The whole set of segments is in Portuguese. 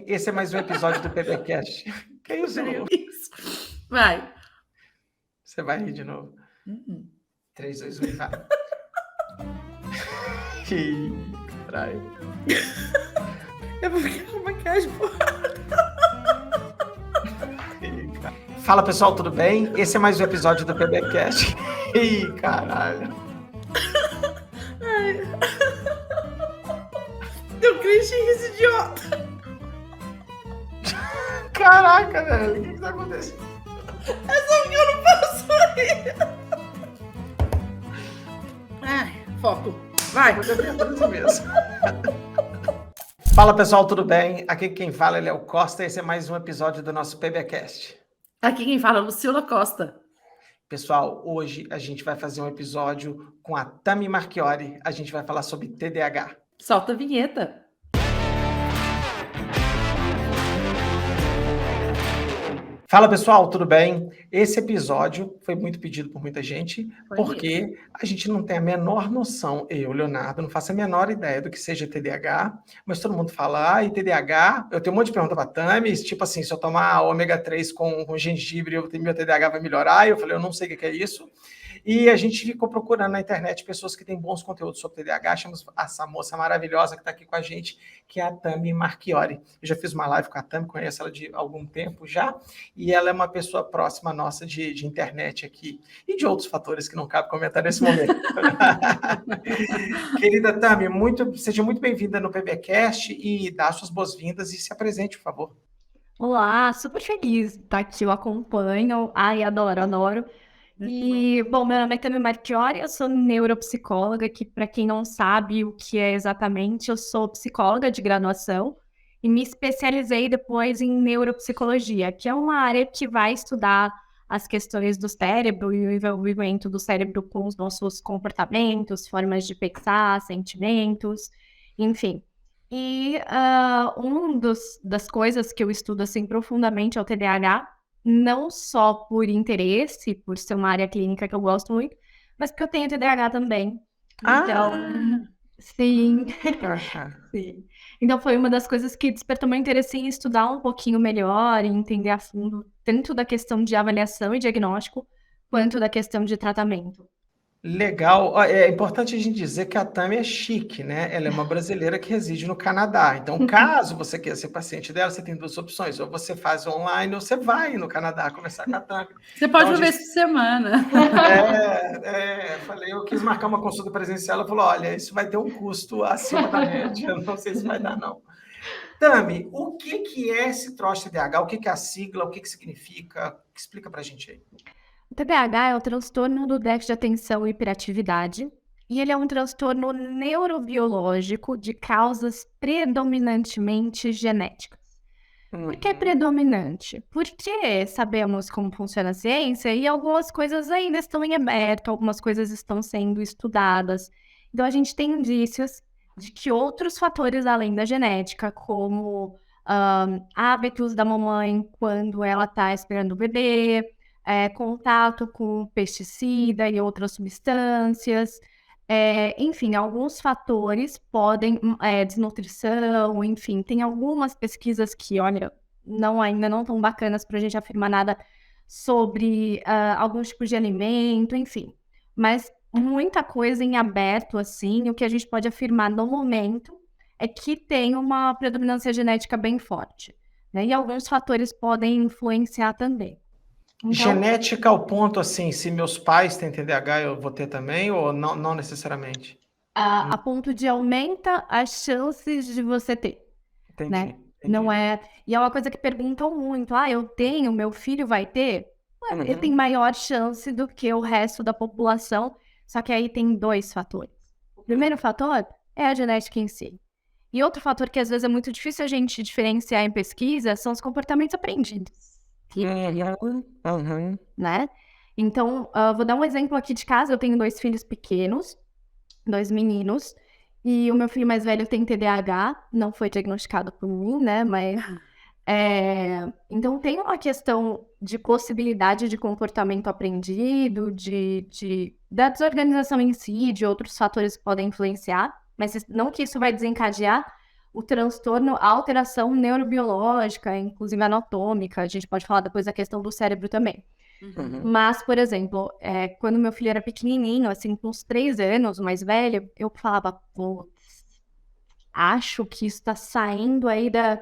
Esse é mais um episódio do PBcast. Que isso, Lu? Vai. Você vai rir de novo. 3, 2, 1, vai. Ih, caralho. Eu vou ficar com maquiagem, porra. Fala, pessoal, tudo bem? Esse é mais um episódio do PBcast. Ih, caralho. Deu cringe esse idiota. Caraca, velho. O que tá acontecendo? É só porque eu não posso rir. Ai, foco. Vai. Fala, pessoal, tudo bem? Aqui quem fala é o Costa. Esse é mais um episódio do nosso PBcast. Aqui quem fala é Lucila Costa. Pessoal, hoje a gente vai fazer um episódio com a Tami Marchiori. A gente vai falar sobre TDAH. Solta a vinheta. Fala, pessoal, tudo bem? Esse episódio foi muito pedido por muita gente, porque a gente não tem a menor noção, eu, Leonardo, não faço a menor ideia do que seja TDAH, mas todo mundo fala, e TDAH, eu tenho um monte de pergunta para a Tami, tipo assim, se eu tomar ômega 3 com gengibre, meu TDAH vai melhorar? Eu falei, eu não sei o que é isso. E a gente ficou procurando na internet pessoas que têm bons conteúdos sobre TDAH. Achamos essa moça maravilhosa que está aqui com a gente, que é a Tami Marchiori. Eu já fiz uma live com a Tami, conheço ela de algum tempo já, e ela é uma pessoa próxima nossa de internet aqui, e de outros fatores que não cabe comentar nesse momento. Querida Tami, seja muito bem-vinda no PBcast e dá suas boas-vindas e se apresente, por favor. Olá, super feliz de estar aqui, eu acompanho. Ai, adoro. E, bom, meu nome é Tami Marchiori, eu sou neuropsicóloga, que para quem não sabe o que é exatamente, eu sou psicóloga de graduação e me especializei depois em neuropsicologia, que é uma área que vai estudar as questões do cérebro e o envolvimento do cérebro com os nossos comportamentos, formas de pensar, sentimentos, enfim. E das coisas que eu estudo assim profundamente é o TDAH, não só por interesse, por ser uma área clínica que eu gosto muito, mas porque eu tenho TDAH também. Então, sim. Sim. Então foi uma das coisas que despertou meu interesse em estudar um pouquinho melhor, em entender a fundo, tanto da questão de avaliação e diagnóstico, quanto da questão de tratamento. Legal. É importante a gente dizer que a Tami é chique, né? Ela é uma brasileira que reside no Canadá. Então, caso você queira ser paciente dela, você tem duas opções. Ou você faz online, ou você vai no Canadá conversar com a Tami. Você pode uma vez por semana. Eu quis marcar uma consulta presencial. Ela falou, olha, isso vai ter um custo acima da média. Eu não sei se vai dar, não. Tami, o que é esse troço TDAH? O que é a sigla? O que significa? Explica pra gente aí. O TDAH é o transtorno do déficit de atenção e hiperatividade, e ele é um transtorno neurobiológico de causas predominantemente genéticas. Por que predominante? Porque sabemos como funciona a ciência e algumas coisas ainda estão em aberto, algumas coisas estão sendo estudadas. Então, a gente tem indícios de que outros fatores além da genética, como hábitos da mamãe quando ela está esperando o bebê, contato com pesticida e outras substâncias, enfim, alguns fatores podem, desnutrição, enfim, tem algumas pesquisas que, olha, ainda não tão bacanas para a gente afirmar nada sobre alguns tipos de alimento, enfim, mas muita coisa em aberto, assim, o que a gente pode afirmar no momento é que tem uma predominância genética bem forte, né? E alguns fatores podem influenciar também. Então, genética ao ponto, assim, se meus pais têm TDAH, eu vou ter também, ou não necessariamente? A ponto de aumenta as chances de você ter. Entendi, né? entendi. Não é... E é uma coisa que perguntam muito. Eu tenho, meu filho vai ter? Ele tem maior chance do que o resto da população, só que aí tem dois fatores. O primeiro fator é a genética em si. E outro fator que às vezes é muito difícil a gente diferenciar em pesquisa são os comportamentos aprendidos. Né? Então, vou dar um exemplo aqui de casa. Eu tenho 2 filhos pequenos, 2 meninos, e o meu filho mais velho tem TDAH, não foi diagnosticado por mim, né? Mas então tem uma questão de possibilidade de comportamento aprendido, da desorganização em si, de outros fatores que podem influenciar, mas não que isso vai desencadear o transtorno, a alteração neurobiológica, inclusive anatômica. A gente pode falar depois da questão do cérebro também. Mas, por exemplo, quando meu filho era pequenininho, assim, com uns 3 anos, mais velho, eu falava, putz, acho que isso tá saindo aí da...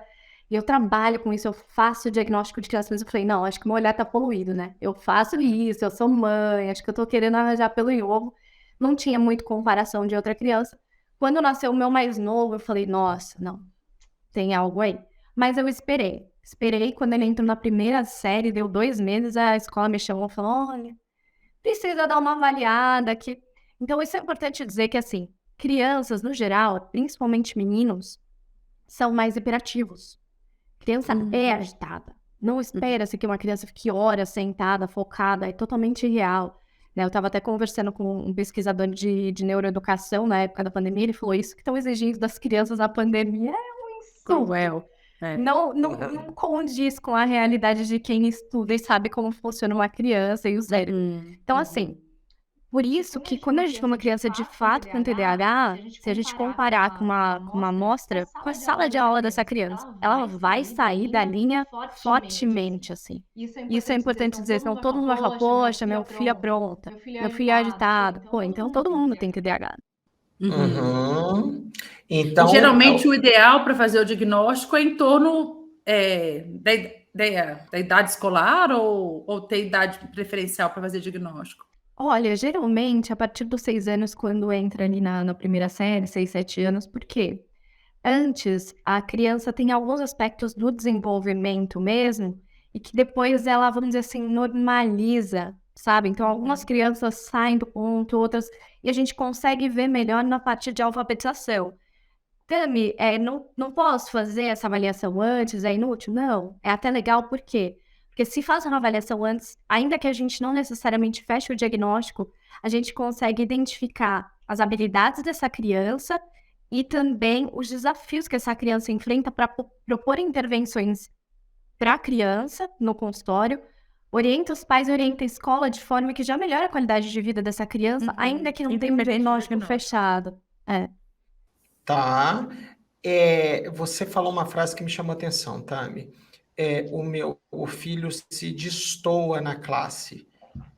Eu trabalho com isso, eu faço diagnóstico de criança, mas eu falei, não, acho que meu olhar tá poluído, né? Eu faço isso, eu sou mãe, acho que eu tô querendo arranjar pelo em ovo. Não tinha muito comparação de outra criança. Quando nasceu o meu mais novo, eu falei, nossa, não, tem algo aí. Mas eu esperei. Esperei, quando ele entrou na primeira série, deu 2 meses, a escola me chamou e falou, olha, precisa dar uma avaliada aqui. Então, isso é importante dizer que, assim, crianças, no geral, principalmente meninos, são mais hiperativos. Criança é agitada. Não espera-se que uma criança fique horas sentada, focada, é totalmente irreal. Né? Eu estava até conversando com um pesquisador de neuroeducação na época da pandemia, ele falou isso que estão exigindo das crianças na pandemia é um insulto. Cruel. Não condiz com a realidade de quem estuda e sabe como funciona uma criança e o cérebro. Então, assim, por isso que quando a gente tem uma criança de fato com TDAH, se a gente comparar com uma amostra, com a sala de aula dessa criança, ela vai sair da linha fortemente, assim. Isso é importante dizer, senão todo mundo vai falar, poxa, meu filho é pronta, meu filho é agitado. Pô, então todo mundo tem TDAH. Então, geralmente o ideal para fazer o diagnóstico é em torno da idade escolar ou tem idade preferencial para fazer diagnóstico? Olha, geralmente, a partir dos 6 anos, quando entra ali na primeira série, 6, 7 anos, por quê? Antes, a criança tem alguns aspectos do desenvolvimento mesmo, e que depois ela, vamos dizer assim, normaliza, sabe? Então, algumas crianças saem do ponto, outras... E a gente consegue ver melhor na parte de alfabetização. Tami, não posso fazer essa avaliação antes, é inútil? Não, é até legal, por quê? Porque se faz uma avaliação antes, ainda que a gente não necessariamente feche o diagnóstico, a gente consegue identificar as habilidades dessa criança e também os desafios que essa criança enfrenta para propor intervenções para a criança no consultório, orienta os pais, orienta a escola de forma que já melhora a qualidade de vida dessa criança, ainda que não tenha um diagnóstico fechado. Tá. Você falou uma frase que me chamou a atenção, Tami. O filho se destoa na classe.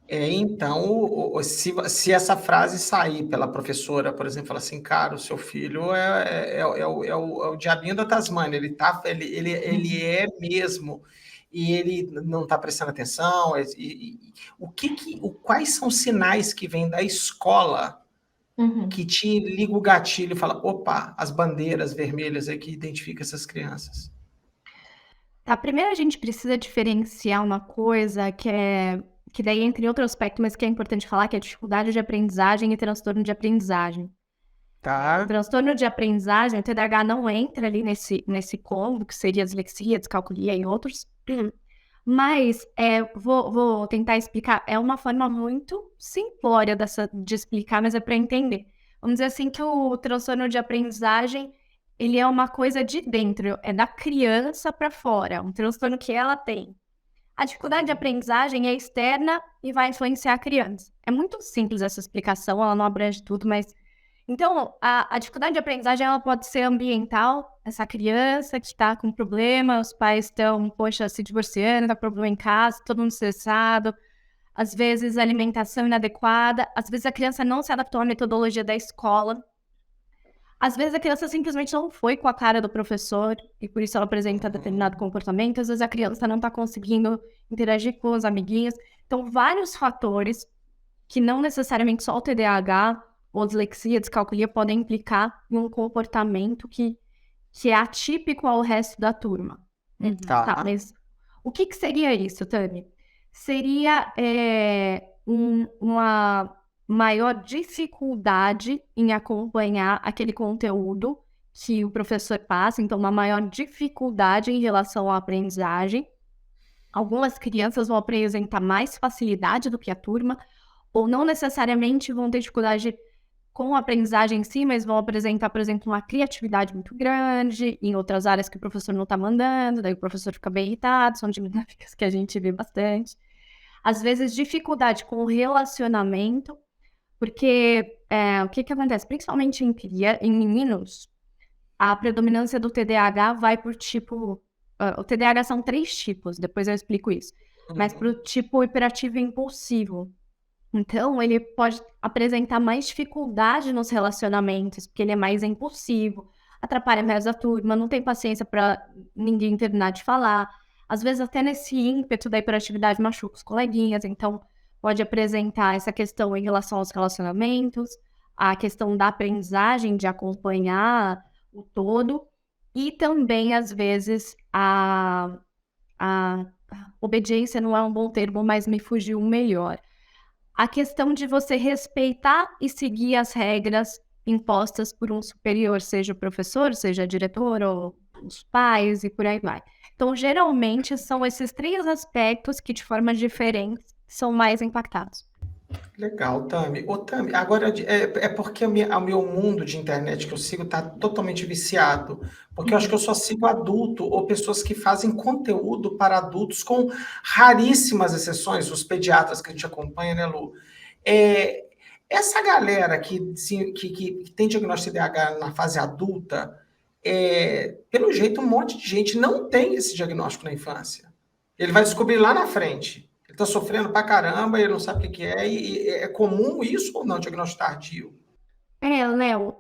Então, se essa frase sair pela professora, por exemplo, falar assim, cara, o seu filho é o diabinho da Tasmânia, ele é mesmo, e ele não está prestando atenção. Quais são os sinais que vêm da escola que te liga o gatilho e fala, opa, as bandeiras vermelhas aí que identificam essas crianças? Tá, primeiro a gente precisa diferenciar uma coisa que daí entre outro aspecto, mas que é importante falar, que é dificuldade de aprendizagem e transtorno de aprendizagem. Tá. O transtorno de aprendizagem, o TDAH não entra ali nesse combo, que seria dislexia, descalculia e outros. Mas vou tentar explicar. É uma forma muito simplória de explicar, mas é para entender. Vamos dizer assim que o transtorno de aprendizagem, ele é uma coisa de dentro, é da criança para fora, um transtorno que ela tem. A dificuldade de aprendizagem é externa e vai influenciar a criança. É muito simples essa explicação, ela não abrange tudo, mas... Então, a dificuldade de aprendizagem, ela pode ser ambiental, essa criança que está com problema, os pais estão, se divorciando, está com problema em casa, todo mundo estressado, às vezes a alimentação inadequada, às vezes a criança não se adaptou à metodologia da escola, às vezes a criança simplesmente não foi com a cara do professor e por isso ela apresenta determinado comportamento, às vezes a criança não está conseguindo interagir com os amiguinhos. Então, vários fatores que não necessariamente só o TDAH ou dislexia, descalculia podem implicar em um comportamento que é atípico ao resto da turma. Tá, mas o que seria isso, Tami? Seria uma maior dificuldade em acompanhar aquele conteúdo que o professor passa, então uma maior dificuldade em relação à aprendizagem. Algumas crianças vão apresentar mais facilidade do que a turma, ou não necessariamente vão ter dificuldade com a aprendizagem em si, mas vão apresentar, por exemplo, uma criatividade muito grande em outras áreas que o professor não está mandando, daí o professor fica bem irritado, são dinâmicas que a gente vê bastante. Às vezes, dificuldade com o relacionamento, porque o que acontece? Principalmente em meninos, a predominância do TDAH vai por tipo... o TDAH são 3 tipos, depois eu explico isso. Mas para o tipo hiperativo e impulsivo. Então, ele pode apresentar mais dificuldade nos relacionamentos, porque ele é mais impulsivo, atrapalha mais a turma, não tem paciência para ninguém terminar de falar. Às vezes, até nesse ímpeto da hiperatividade, machuca os coleguinhas. Então, pode apresentar essa questão em relação aos relacionamentos, a questão da aprendizagem, de acompanhar o todo, e também, às vezes, a obediência não é um bom termo, mas me fugiu um melhor. A questão de você respeitar e seguir as regras impostas por um superior, seja o professor, seja a diretora, ou os pais e por aí vai. Então, geralmente, são esses 3 aspectos que, de forma diferente, são mais impactados. Legal, Tami. Ô, Tami, agora é porque o meu mundo de internet que eu sigo está totalmente viciado. Porque eu acho que eu só sigo adulto ou pessoas que fazem conteúdo para adultos, com raríssimas exceções, os pediatras que a gente acompanha, né, Lu? Essa galera que tem diagnóstico de TDAH na fase adulta, pelo jeito, um monte de gente não tem esse diagnóstico na infância. Ele vai descobrir lá na frente. Ele está sofrendo pra caramba, ele não sabe o que é, e é comum isso ou não, diagnóstico tardio? Léo,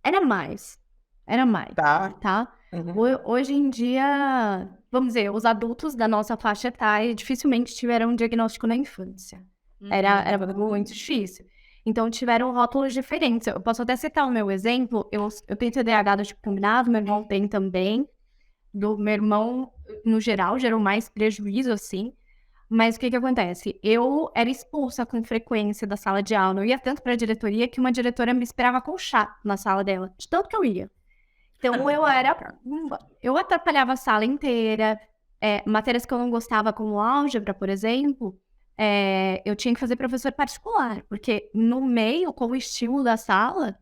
era mais. Era mais, tá? Uhum. Hoje em dia, vamos dizer, os adultos da nossa faixa etária dificilmente tiveram um diagnóstico na infância. Era muito difícil. Então, tiveram rótulos diferentes. Eu posso até citar o meu exemplo. Eu tenho TDAH do tipo combinado, meu irmão tem também. Do meu irmão, no geral, gerou mais prejuízo, assim. Mas o que acontece? Eu era expulsa com frequência da sala de aula. Eu ia tanto para a diretoria que uma diretora me esperava com chá na sala dela, de tanto que eu ia. Então, eu atrapalhava a sala inteira. Matérias que eu não gostava, como álgebra, por exemplo, eu tinha que fazer professor particular, porque no meio, com o estímulo da sala,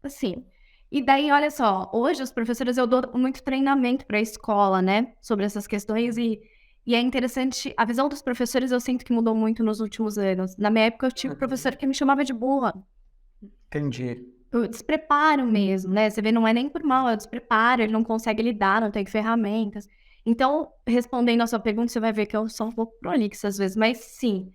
assim... E daí, olha só, hoje os professores, eu dou muito treinamento para a escola, né, sobre essas questões, e é interessante, a visão dos professores eu sinto que mudou muito nos últimos anos. Na minha época, eu tive professor que me chamava de burra. Entendi. O despreparo mesmo, né? Você vê, não é nem por mal, é o despreparo, ele não consegue lidar, não tem ferramentas. Então, respondendo a sua pergunta, você vai ver que eu sou um pouco prolixa às vezes, mas sim,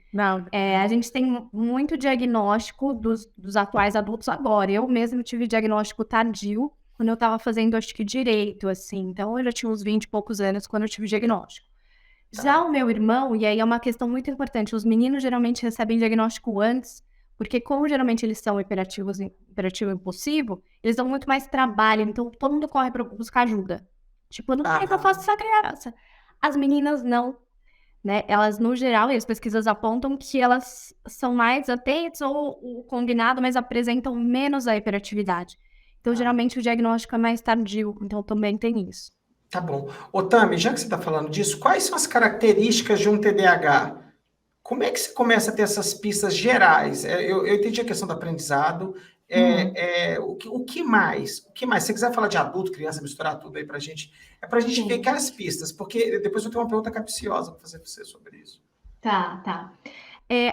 a gente tem muito diagnóstico dos atuais adultos agora. Eu mesmo tive diagnóstico tardio quando eu estava fazendo, acho que, direito, assim. Então, eu já tinha uns 20 e poucos anos quando eu tive diagnóstico. Já o meu irmão, e aí é uma questão muito importante, os meninos geralmente recebem diagnóstico antes, porque como geralmente eles são hiperativo e impulsivo, eles dão muito mais trabalho, então todo mundo corre para buscar ajuda. Tipo, eu não sei o que eu faço essa criança. As meninas não, né? Elas, no geral, e as pesquisas apontam que elas são mais atentas ou o combinado, mas apresentam menos a hiperatividade. Então, geralmente, o diagnóstico é mais tardio, então também tem isso. Tá bom. Ô, Tami, já que você está falando disso, quais são as características de um TDAH? Como é que você começa a ter essas pistas gerais? Eu entendi a questão do aprendizado. O que mais? O que mais? Se você quiser falar de adulto, criança, misturar tudo aí pra gente, é pra gente ver aquelas pistas, porque depois eu tenho uma pergunta capciosa para fazer para você sobre isso. Tá.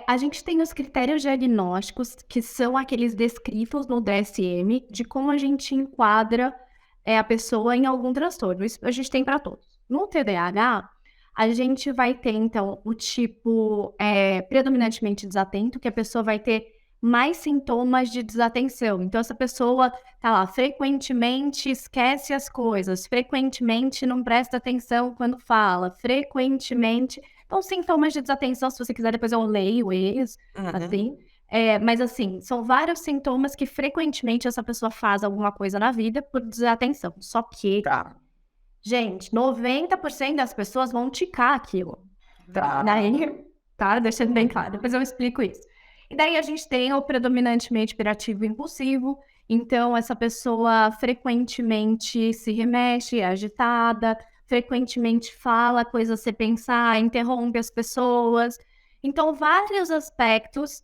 A gente tem os critérios diagnósticos, que são aqueles descritos no DSM, de como a gente enquadra a pessoa em algum transtorno. Isso a gente tem para todos. No TDAH, a gente vai ter, então, o tipo predominantemente desatento, que a pessoa vai ter mais sintomas de desatenção. Então, essa pessoa tá lá, frequentemente esquece as coisas, frequentemente não presta atenção quando fala, frequentemente... Então, sintomas de desatenção, se você quiser, depois eu leio eles, assim. Mas, assim, são vários sintomas que frequentemente essa pessoa faz alguma coisa na vida por desatenção. Só que, gente, 90% das pessoas vão ticar aquilo. Daí, deixando bem claro, depois eu explico isso. E daí a gente tem o predominantemente hiperativo e impulsivo. Então, essa pessoa frequentemente se remexe, é agitada, frequentemente fala coisas sem pensar, interrompe as pessoas. Então, vários aspectos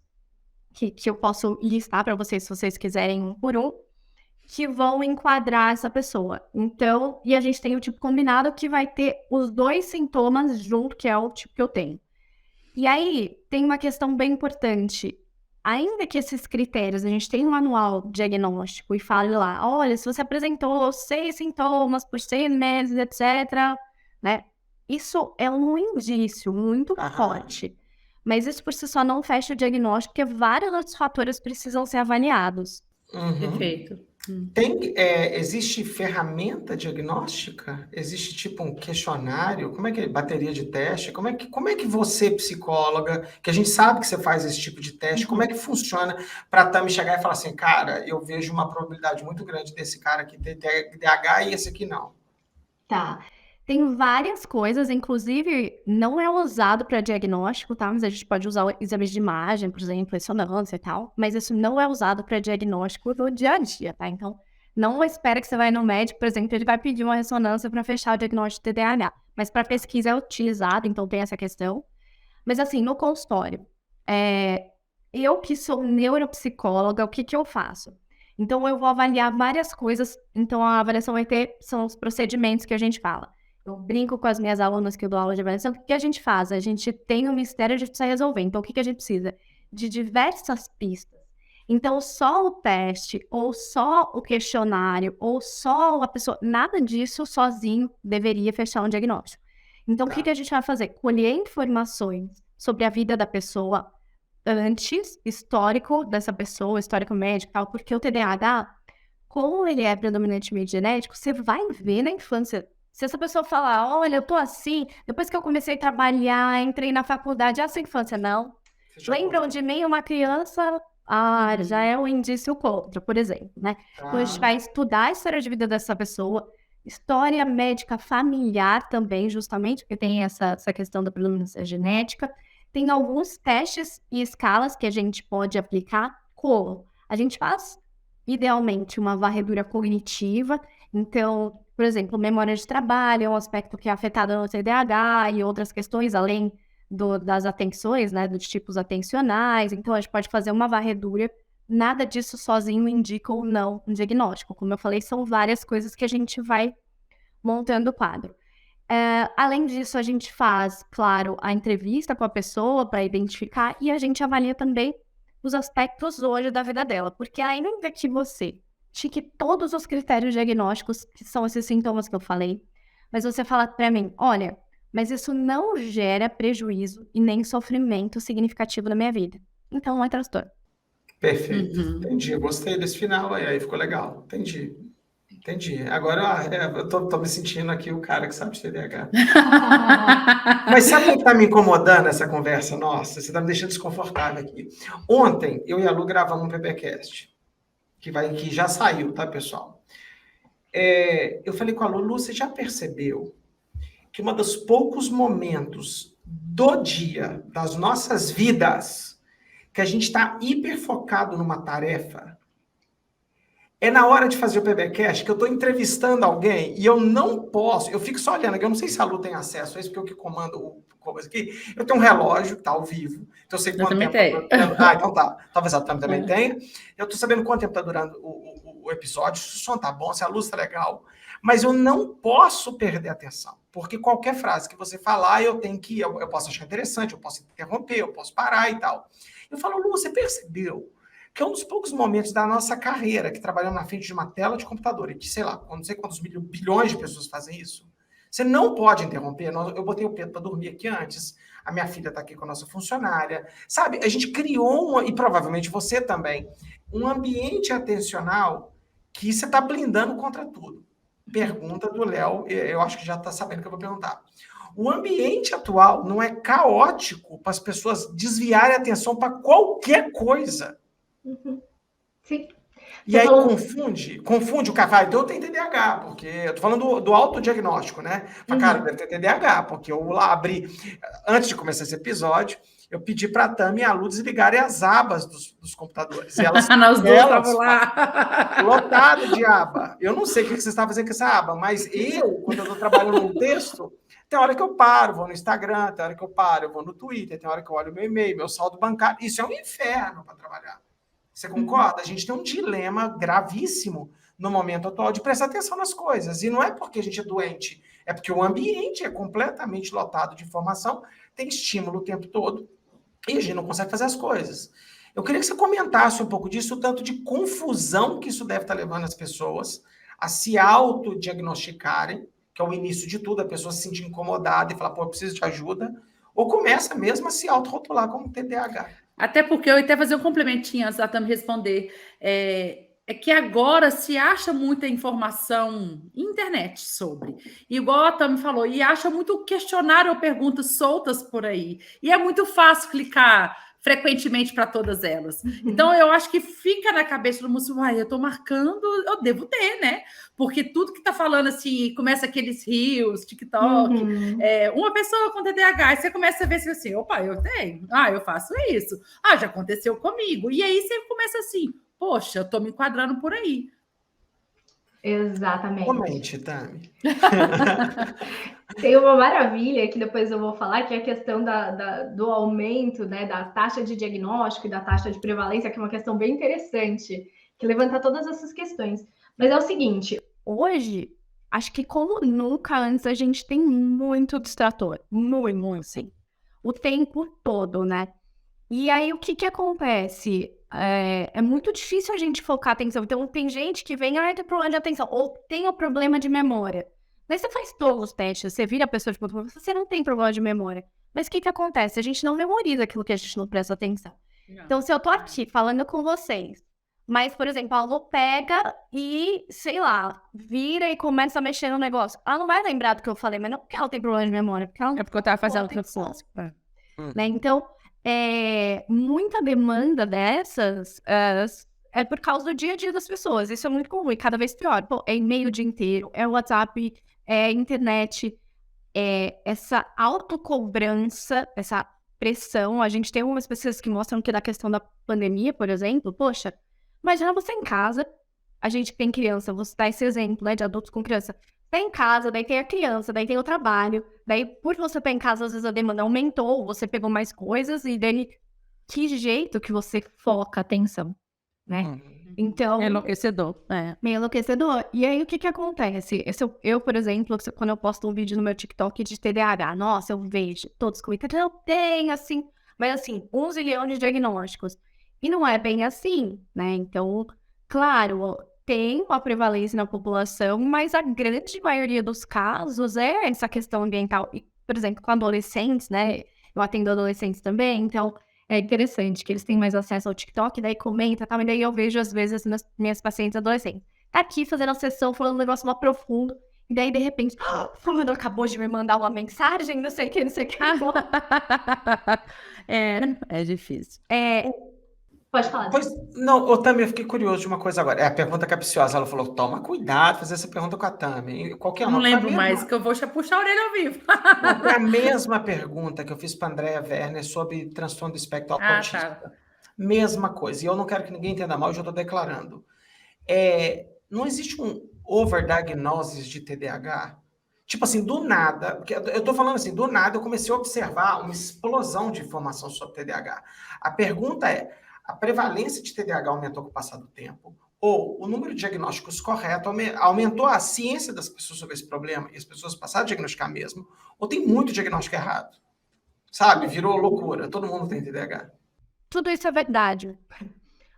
que eu posso listar para vocês, se vocês quiserem um por um, que vão enquadrar essa pessoa. Então, e a gente tem o tipo combinado que vai ter os 2 sintomas junto, que é o tipo que eu tenho. E aí, tem uma questão bem importante. Ainda que esses critérios, a gente tem um manual diagnóstico e fale lá, olha, se você apresentou 6 sintomas por 6 meses, etc., né? Isso é um indício muito forte. Mas isso por si só não fecha o diagnóstico, porque vários outros fatores precisam ser avaliados. Perfeito. Existe ferramenta diagnóstica? Existe tipo um questionário? Como é que é? Bateria de teste? Como é que você, psicóloga, que a gente sabe que você faz esse tipo de teste, como é que funciona para a Tami chegar e falar assim, cara, eu vejo uma probabilidade muito grande desse cara aqui ter TDAH e esse aqui não? Tá. Tem várias coisas, inclusive não é usado para diagnóstico, tá? Mas a gente pode usar exames de imagem, por exemplo, ressonância e tal, mas isso não é usado para diagnóstico no dia a dia, tá? Então, não espera que você vai no médico, por exemplo, ele vai pedir uma ressonância para fechar o diagnóstico de TDAH, mas para pesquisa é utilizado, então tem essa questão. Mas assim, no consultório, eu que sou neuropsicóloga, o que eu faço? Então, eu vou avaliar várias coisas. Então, a avaliação vai ter, são os procedimentos que a gente fala. Eu brinco com as minhas alunas que eu dou aula de avaliação. O que a gente faz? A gente tem um mistério, a gente precisa resolver. Então, o que a gente precisa? De diversas pistas. Então, só o teste, ou só o questionário, ou só a pessoa... Nada disso sozinho deveria fechar um diagnóstico. Então, o que a gente vai fazer? Colher informações sobre a vida da pessoa, antes, histórico dessa pessoa, histórico médico e tal, porque o TDAH, como ele é predominantemente genético, você vai ver na infância. Se essa pessoa falar, olha, eu tô assim, depois que eu comecei a trabalhar, entrei na faculdade, essa infância, não. Lembram de mim uma criança? Já é um indício contra, por exemplo, né? Então, a gente vai estudar a história de vida dessa pessoa, história médica familiar também, justamente, porque tem essa questão da predominância genética. Tem alguns testes e escalas que a gente pode aplicar, como a gente faz, idealmente, uma varredura cognitiva. Então, por exemplo, memória de trabalho é um aspecto que é afetado no TDAH e outras questões, além das atenções, né, dos tipos atencionais. Então, a gente pode fazer uma varredura. Nada disso sozinho indica ou não um diagnóstico. Como eu falei, são várias coisas que a gente vai montando o quadro. Além disso, a gente faz, claro, a entrevista com a pessoa para identificar e a gente avalia também os aspectos hoje da vida dela. Porque ainda que você tique todos os critérios diagnósticos, que são esses sintomas que eu falei, mas você fala para mim, olha, mas isso não gera prejuízo e nem sofrimento significativo na minha vida. Então, não é transtorno. Perfeito. Entendi. Eu gostei desse final aí ficou legal. Entendi. Agora eu tô me sentindo aqui o cara que sabe de TDAH. Mas sabe o que está me incomodando essa conversa nossa? Você está me deixando desconfortável aqui. Ontem, eu e a Lu gravamos um PPcast, que já saiu, tá, pessoal? Eu falei com a Lu, você já percebeu que um dos poucos momentos do dia, das nossas vidas, que a gente está hiper focado numa tarefa, é na hora de fazer o PBcast que eu estou entrevistando alguém e eu não posso, eu fico só olhando aqui, eu não sei se a Lu tem acesso a isso, porque eu que comando o coisa aqui, eu tenho um relógio que está ao vivo, então eu sei quanto tempo... então tá, talvez a Tami também tenha, eu estou sabendo quanto tempo está durando o episódio, se o som tá bom, se a luz está legal, mas eu não posso perder a atenção, porque qualquer frase que você falar, eu posso achar interessante, eu posso interromper, eu posso parar e tal. Eu falo, Lu, você percebeu que é um dos poucos momentos da nossa carreira que trabalhamos na frente de uma tela de computador e de, sei lá, não sei quantos bilhões de pessoas fazem isso. Você não pode interromper. Eu botei o Pedro para dormir aqui antes, a minha filha está aqui com a nossa funcionária. Sabe, a gente criou, e provavelmente você também, um ambiente atencional que você está blindando contra tudo. Pergunta do Léo, eu acho que já está sabendo o que eu vou perguntar. O ambiente atual não é caótico para as pessoas desviarem a atenção para qualquer coisa. Sim. E aí confunde o cara. Então eu tenho TDAH, porque eu tô falando do autodiagnóstico, né? Fala, cara, deve ter TDAH, porque eu lá abri, antes de começar esse episódio, eu pedi para a Tami e a Lu desligarem as abas dos computadores. E elas estavam lá. Lotado de aba. Eu não sei o que vocês estavam fazendo com essa aba, mas quando eu estou trabalhando num texto, tem hora que eu paro, vou no Instagram, tem hora que eu paro, eu vou no Twitter, tem hora que eu olho meu e-mail, meu saldo bancário. Isso é um inferno para trabalhar. Você concorda? A gente tem um dilema gravíssimo no momento atual de prestar atenção nas coisas. E não é porque a gente é doente, é porque o ambiente é completamente lotado de informação, tem estímulo o tempo todo, e a gente não consegue fazer as coisas. Eu queria que você comentasse um pouco disso, o tanto de confusão que isso deve estar levando as pessoas a se autodiagnosticarem, que é o início de tudo, a pessoa se sentir incomodada e falar, pô, eu preciso de ajuda, ou começa mesmo a se autorrotular como TDAH. Até porque eu ia até fazer um complementinho antes da Tami responder. É que agora se acha muita informação internet sobre. Igual a Tami falou, e acha muito questionário ou perguntas soltas por aí. E é muito fácil clicar frequentemente para todas elas. Então, eu acho que fica na cabeça do mundo, eu estou marcando, eu devo ter, né? Porque tudo que está falando assim, começa aqueles rios, TikTok, uma pessoa com TDAH, e você começa a ver assim, opa, eu tenho, eu faço isso, já aconteceu comigo. E aí você começa assim, poxa, eu estou me enquadrando por aí. Exatamente. Comente, Tami. Tem uma maravilha que depois eu vou falar, que é a questão do aumento, né, da taxa de diagnóstico e da taxa de prevalência, que é uma questão bem interessante, que levanta todas essas questões. Mas é o seguinte, hoje, acho que como nunca antes, a gente tem muito distrator. Muito, sim. O tempo todo, né? E aí, o que acontece? É muito difícil a gente focar a atenção. Então, tem gente que vem, tem problema de atenção, ou tem o problema de memória. Daí você faz todos os testes, você vira a pessoa de ponto, você não tem problema de memória. Mas o que acontece? A gente não memoriza aquilo que a gente não presta atenção. Não. Então, se eu tô aqui falando com vocês, mas, por exemplo, a Lu pega e, sei lá, vira e começa a mexer no negócio. Ela não vai lembrar do que eu falei, mas não porque ela tem problema de memória, porque ela não... É porque eu tava fazendo outra coisa. Né? Então, muita demanda dessas é por causa do dia a dia das pessoas. Isso é muito comum e cada vez pior. Pô, é e-mail o dia inteiro, é WhatsApp, é internet, essa autocobrança, essa pressão. A gente tem algumas pesquisas que mostram que da questão da pandemia, por exemplo, poxa, imagina você em casa, a gente tem criança, vou citar esse exemplo, né, de adultos com criança. Tá em casa, daí tem a criança, daí tem o trabalho, daí por você estar em casa, às vezes a demanda aumentou, você pegou mais coisas, e daí que jeito que você foca a atenção, né? Então... É enlouquecedor. Meio enlouquecedor. E aí, o que acontece? Eu, por exemplo, quando eu posto um vídeo no meu TikTok de TDAH, nossa, eu vejo todos comentando, não tem, assim, mas assim, 1 zilhão de diagnósticos. E não é bem assim, né? Então, claro, tem uma prevalência na população, mas a grande maioria dos casos é essa questão ambiental. E, por exemplo, com adolescentes, né? Eu atendo adolescentes também, então é interessante que eles têm mais acesso ao TikTok, daí comenta, e daí eu vejo, às vezes, as minhas pacientes adolescentes. Tá aqui fazendo a sessão, falando um negócio mais profundo, e daí, de repente, o fulano acabou de me mandar uma mensagem, não sei o que, não sei o que. É difícil. Pode falar. Pois, não, ô, Tami, eu fiquei curioso de uma coisa agora. É a pergunta capciosa. Ela falou, toma cuidado fazer essa pergunta com a Tami. Qualquer uma. Não lembro mais, que eu vou puxar a orelha ao vivo. Não, é a mesma pergunta que eu fiz para a Andrea Werner sobre transtorno do espectro autista. Tá. Mesma coisa. E eu não quero que ninguém entenda mal, eu já estou declarando. Não existe um overdiagnosis de TDAH? Tipo assim, do nada, porque eu estou falando assim, do nada eu comecei a observar uma explosão de informação sobre TDAH. A pergunta é, a prevalência de TDAH aumentou com o passar do tempo? Ou o número de diagnósticos correto aumentou a ciência das pessoas sobre esse problema e as pessoas passaram a diagnosticar mesmo? Ou tem muito diagnóstico errado? Sabe? Virou loucura. Todo mundo tem TDAH. Tudo isso é verdade.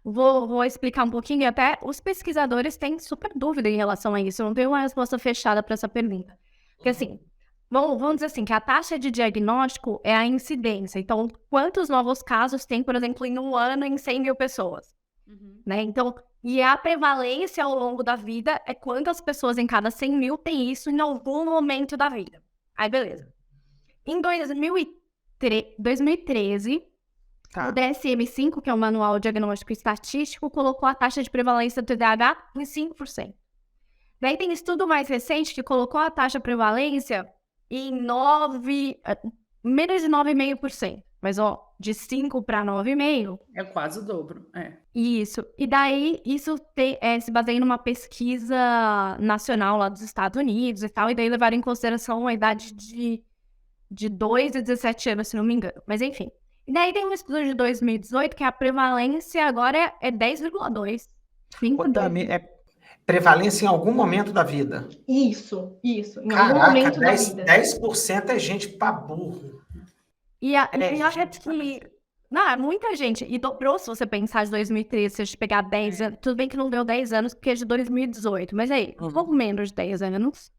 Vou explicar um pouquinho, e até os pesquisadores têm super dúvida em relação a isso. Eu não tenho uma resposta fechada para essa pergunta. Porque assim, vamos dizer assim, que a taxa de diagnóstico é a incidência. Então, quantos novos casos tem, por exemplo, em um ano em 100 mil pessoas? Né? Então, e a prevalência ao longo da vida é quantas pessoas em cada 100 mil tem isso em algum momento da vida. Aí, beleza. Em 2013, o DSM-5, que é o Manual Diagnóstico Estatístico, colocou a taxa de prevalência do TDAH em 5%. Daí tem estudo mais recente que colocou a taxa de prevalência em menos de 9,5%. Mas, de 5 para 9,5%. É quase o dobro, Isso. E daí, isso se baseia numa pesquisa nacional lá dos Estados Unidos e tal, e daí levaram em consideração a idade de 2 e 17 anos, se não me engano. Mas, enfim. E daí tem um estudo de 2018 que a prevalência agora é 10,2. Prevalência em algum momento da vida. Isso. Em algum momento da vida. 10% é gente pra burro. E acho que Não, é muita gente. E dobrou, se você pensar de 2013, se a gente pegar 10 anos. Tudo bem que não deu 10 anos, porque é de 2018. Mas aí, um pouco menos de 10 anos.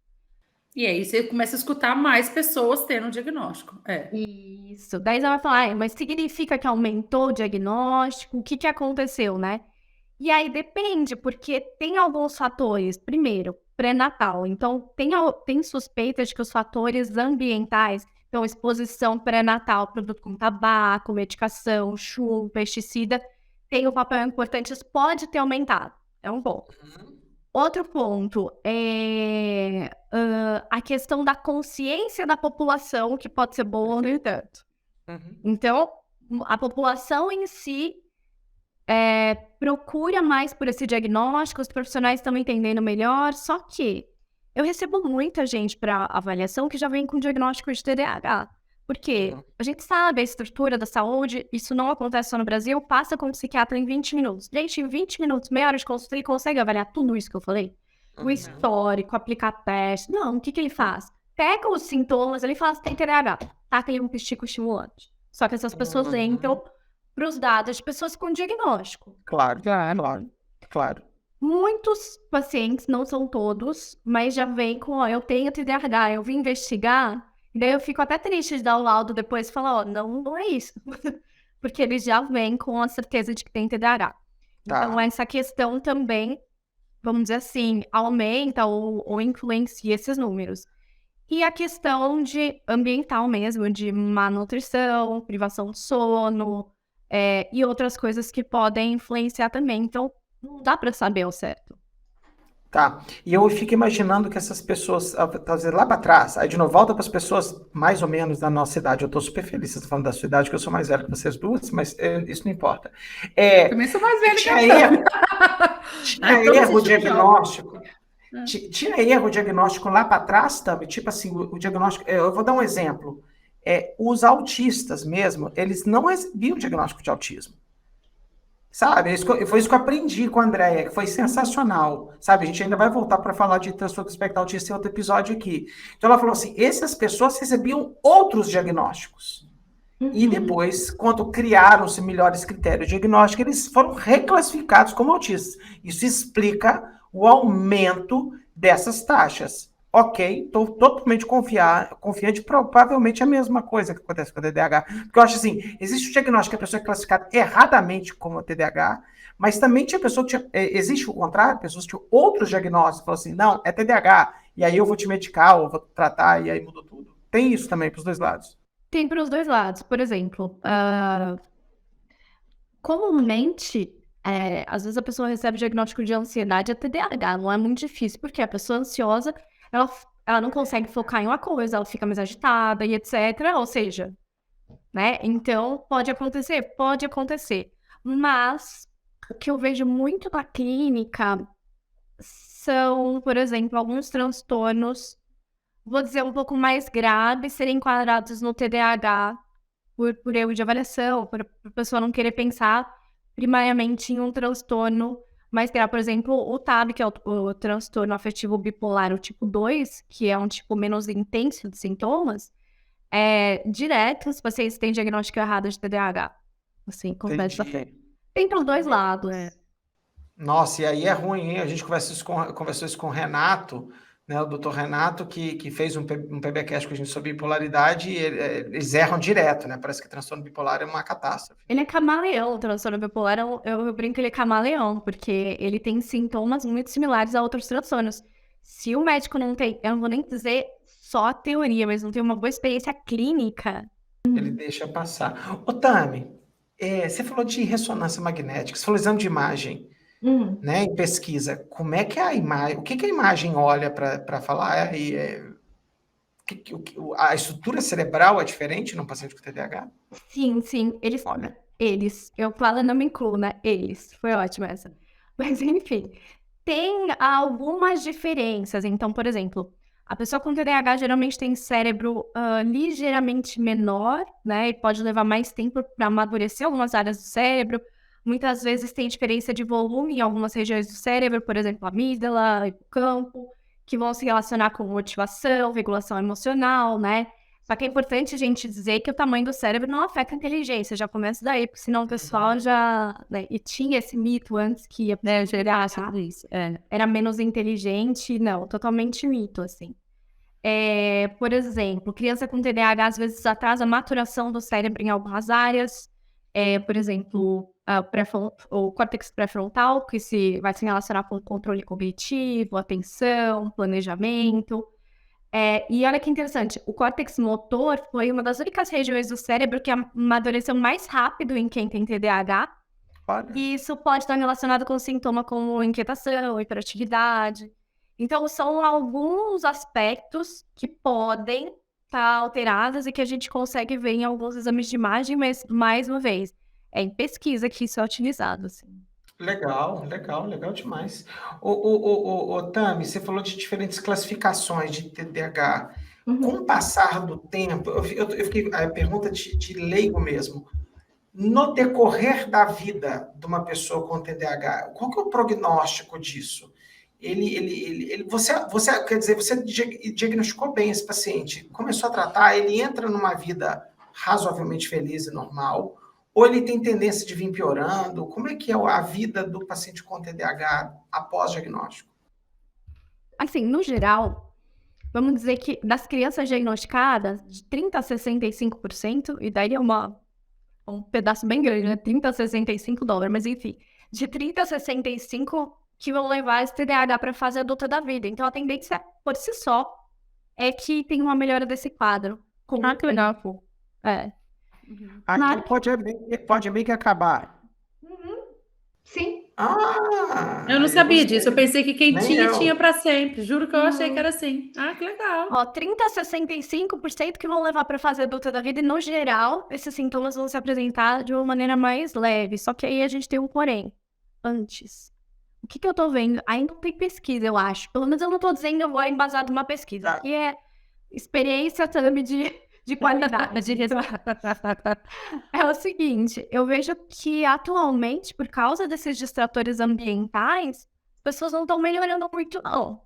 E aí você começa a escutar mais pessoas tendo diagnóstico. Isso. Daí você vai falar, mas significa que aumentou o diagnóstico? O que aconteceu, né? E aí depende, porque tem alguns fatores. Primeiro, pré-natal. Então, tem suspeitas de que os fatores ambientais, então exposição pré-natal, produto como tabaco, medicação, chumbo, pesticida, tem um papel importante, isso pode ter aumentado. É um ponto. Outro ponto é a questão da consciência da população, que pode ser boa ou nem tanto. Então, a população em si procura mais por esse diagnóstico, os profissionais estão entendendo melhor, só que eu recebo muita gente para avaliação que já vem com diagnóstico de TDAH. Porque a gente sabe a estrutura da saúde, isso não acontece só no Brasil, passa com o psiquiatra em 20 minutos. Gente, em 20 minutos, meia hora de consulta, ele consegue avaliar tudo isso que eu falei? O histórico, aplicar teste. Não, o que ele faz? Pega os sintomas, ele fala, tem TDAH, taca ele um pistico estimulante. Só que essas pessoas entram para os dados de pessoas com diagnóstico. Claro. Muitos pacientes, não são todos, mas já vêm com, eu tenho TDAH, eu vim investigar, e daí eu fico até triste de dar o laudo depois e falar, não é isso. Porque eles já vêm com a certeza de que tem TDAH. Tá. Então, essa questão também, vamos dizer assim, aumenta ou influencia esses números. E a questão de ambiental mesmo, de má nutrição, privação de sono, e outras coisas que podem influenciar também. Então, não dá para saber ao certo. Tá. E eu fico imaginando que essas pessoas, talvez lá para trás, aí de novo, volta para as pessoas mais ou menos da nossa idade. Eu estou super feliz você tá falando da sua idade, que eu sou mais velho que vocês duas, mas isso não importa. Também sou mais velho que Tinha a erro, tinha erro diagnóstico. Tinha erro diagnóstico lá para trás também, tipo assim, o diagnóstico. Eu vou dar um exemplo. Os autistas mesmo, eles não recebiam diagnóstico de autismo. Sabe? Foi isso que eu aprendi com a Andrea, que foi sensacional. Sabe? A gente ainda vai voltar para falar de transtorno do espectro autista em outro episódio aqui. Então ela falou assim: essas pessoas recebiam outros diagnósticos. E depois, quando criaram-se melhores critérios de diagnóstico, eles foram reclassificados como autistas. Isso explica o aumento dessas taxas. Ok, estou totalmente confiante, provavelmente é a mesma coisa que acontece com a TDAH. Porque eu acho assim, existe o diagnóstico que a pessoa é classificada erradamente como TDAH, mas também tinha pessoa que existe o contrário, pessoas que tinham outros diagnósticos, falam assim, não, é TDAH, e aí eu vou te medicar, ou vou tratar, e aí mudou tudo. Tem isso também para os dois lados? Tem para os dois lados. Por exemplo, comumente, às vezes a pessoa recebe diagnóstico de ansiedade, é TDAH, não é muito difícil, porque a pessoa ansiosa, ela não consegue focar em uma coisa, ela fica mais agitada e etc. Ou seja, né? Então, pode acontecer. Mas, o que eu vejo muito na clínica são, por exemplo, alguns transtornos, vou dizer, um pouco mais graves, serem enquadrados no TDAH por erro de avaliação, por a pessoa não querer pensar primariamente em um transtorno mais grave. Por exemplo, o TAB, que é o transtorno afetivo bipolar, o tipo 2, que é um tipo menos intenso de sintomas, direto os pacientes têm diagnóstico errado de TDAH. Assim, conversa. Tem para os dois lados. Nossa, e aí é ruim, hein? A gente conversou isso com o Renato, né, o doutor Renato, que fez um PBcast com a gente sobre bipolaridade, e eles erram direto, né? Parece que transtorno bipolar é uma catástrofe. Ele é camaleão, o transtorno bipolar, eu brinco que ele é camaleão, porque ele tem sintomas muito similares a outros transtornos. Se o médico não tem, eu não vou nem dizer só a teoria, mas não tem uma boa experiência clínica, ele deixa passar. Ô, Tami, você falou de ressonância magnética, você falou exame de imagem. Né, em pesquisa, como é que é a imagem, o que a imagem olha para falar? A estrutura cerebral é diferente num paciente com TDAH? Sim, eles, eu falo, não me incluo, né? Eles, foi ótimo essa. Mas enfim, tem algumas diferenças. Então, por exemplo, a pessoa com TDAH geralmente tem cérebro ligeiramente menor, né? E pode levar mais tempo para amadurecer algumas áreas do cérebro. Muitas vezes tem diferença de volume em algumas regiões do cérebro, por exemplo, amígdala, hipocampo, que vão se relacionar com motivação, regulação emocional, né? Só que é importante a gente dizer que o tamanho do cérebro não afeta a inteligência, já começa daí, porque senão o pessoal já... Né, e tinha esse mito antes que ia gerar tudo isso. Era menos inteligente, não, totalmente mito, assim. Por exemplo, criança com TDAH às vezes atrasa a maturação do cérebro em algumas áreas. Por exemplo, o córtex pré-frontal, que vai se relacionar com controle cognitivo, atenção, planejamento. E olha que interessante, o córtex motor foi uma das únicas regiões do cérebro que amadureceu mais rápido em quem tem TDAH. E isso pode estar relacionado com sintomas como inquietação, hiperatividade. Então, são alguns aspectos que podem estar alterados e que a gente consegue ver em alguns exames de imagem, mas, mais uma vez, é em pesquisa que isso é utilizado, assim. Legal demais. Ô, Tami, você falou de diferentes classificações de TDAH. Com o passar do tempo, eu fiquei, a pergunta de leigo mesmo, no decorrer da vida de uma pessoa com TDAH, qual que é o prognóstico disso? Você quer dizer, você diagnosticou bem esse paciente, começou a tratar, ele entra numa vida razoavelmente feliz e normal, ou ele tem tendência de vir piorando? Como é que é a vida do paciente com TDAH após diagnóstico? Assim, no geral, vamos dizer que das crianças diagnosticadas, de 30% a 65%, e daí é um pedaço bem grande, né? 30 a 65 dólares, mas enfim, de 30 a 65 que vão levar esse TDAH para a fase adulta da vida. Então, a tendência, por si só, é que tem uma melhora desse quadro. Que legal. Aqui pode meio que acabar. Sim. Eu não sabia disso. Eu pensei que quem Nem tinha para sempre. Juro que eu achei que era assim. Que legal. 30 a 65% que vão levar para a fase adulta da vida, e no geral, esses sintomas vão se apresentar de uma maneira mais leve. Só que aí a gente tem um porém. Antes, o que eu tô vendo? Ainda não tem pesquisa, eu acho. Pelo menos eu não tô dizendo que eu vou embasar numa pesquisa. Que é experiência também de qualidade. É o seguinte, eu vejo que atualmente, por causa desses distratores ambientais, as pessoas não estão melhorando muito, não.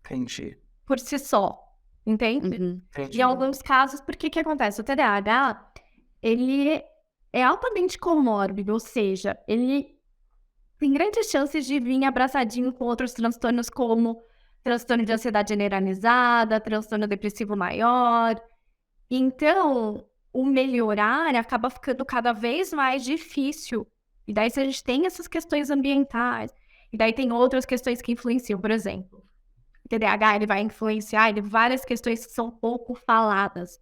Entendi. Por si só, entende? Entendi. Em alguns casos, porque que acontece? O TDAH, ele é altamente comórbido, ou seja, ele tem grandes chances de vir abraçadinho com outros transtornos como transtorno de ansiedade generalizada, transtorno depressivo maior. Então, o melhorar acaba ficando cada vez mais difícil. E daí, se a gente tem essas questões ambientais, e daí tem outras questões que influenciam, por exemplo, o TDAH ele vai influenciar várias questões que são pouco faladas.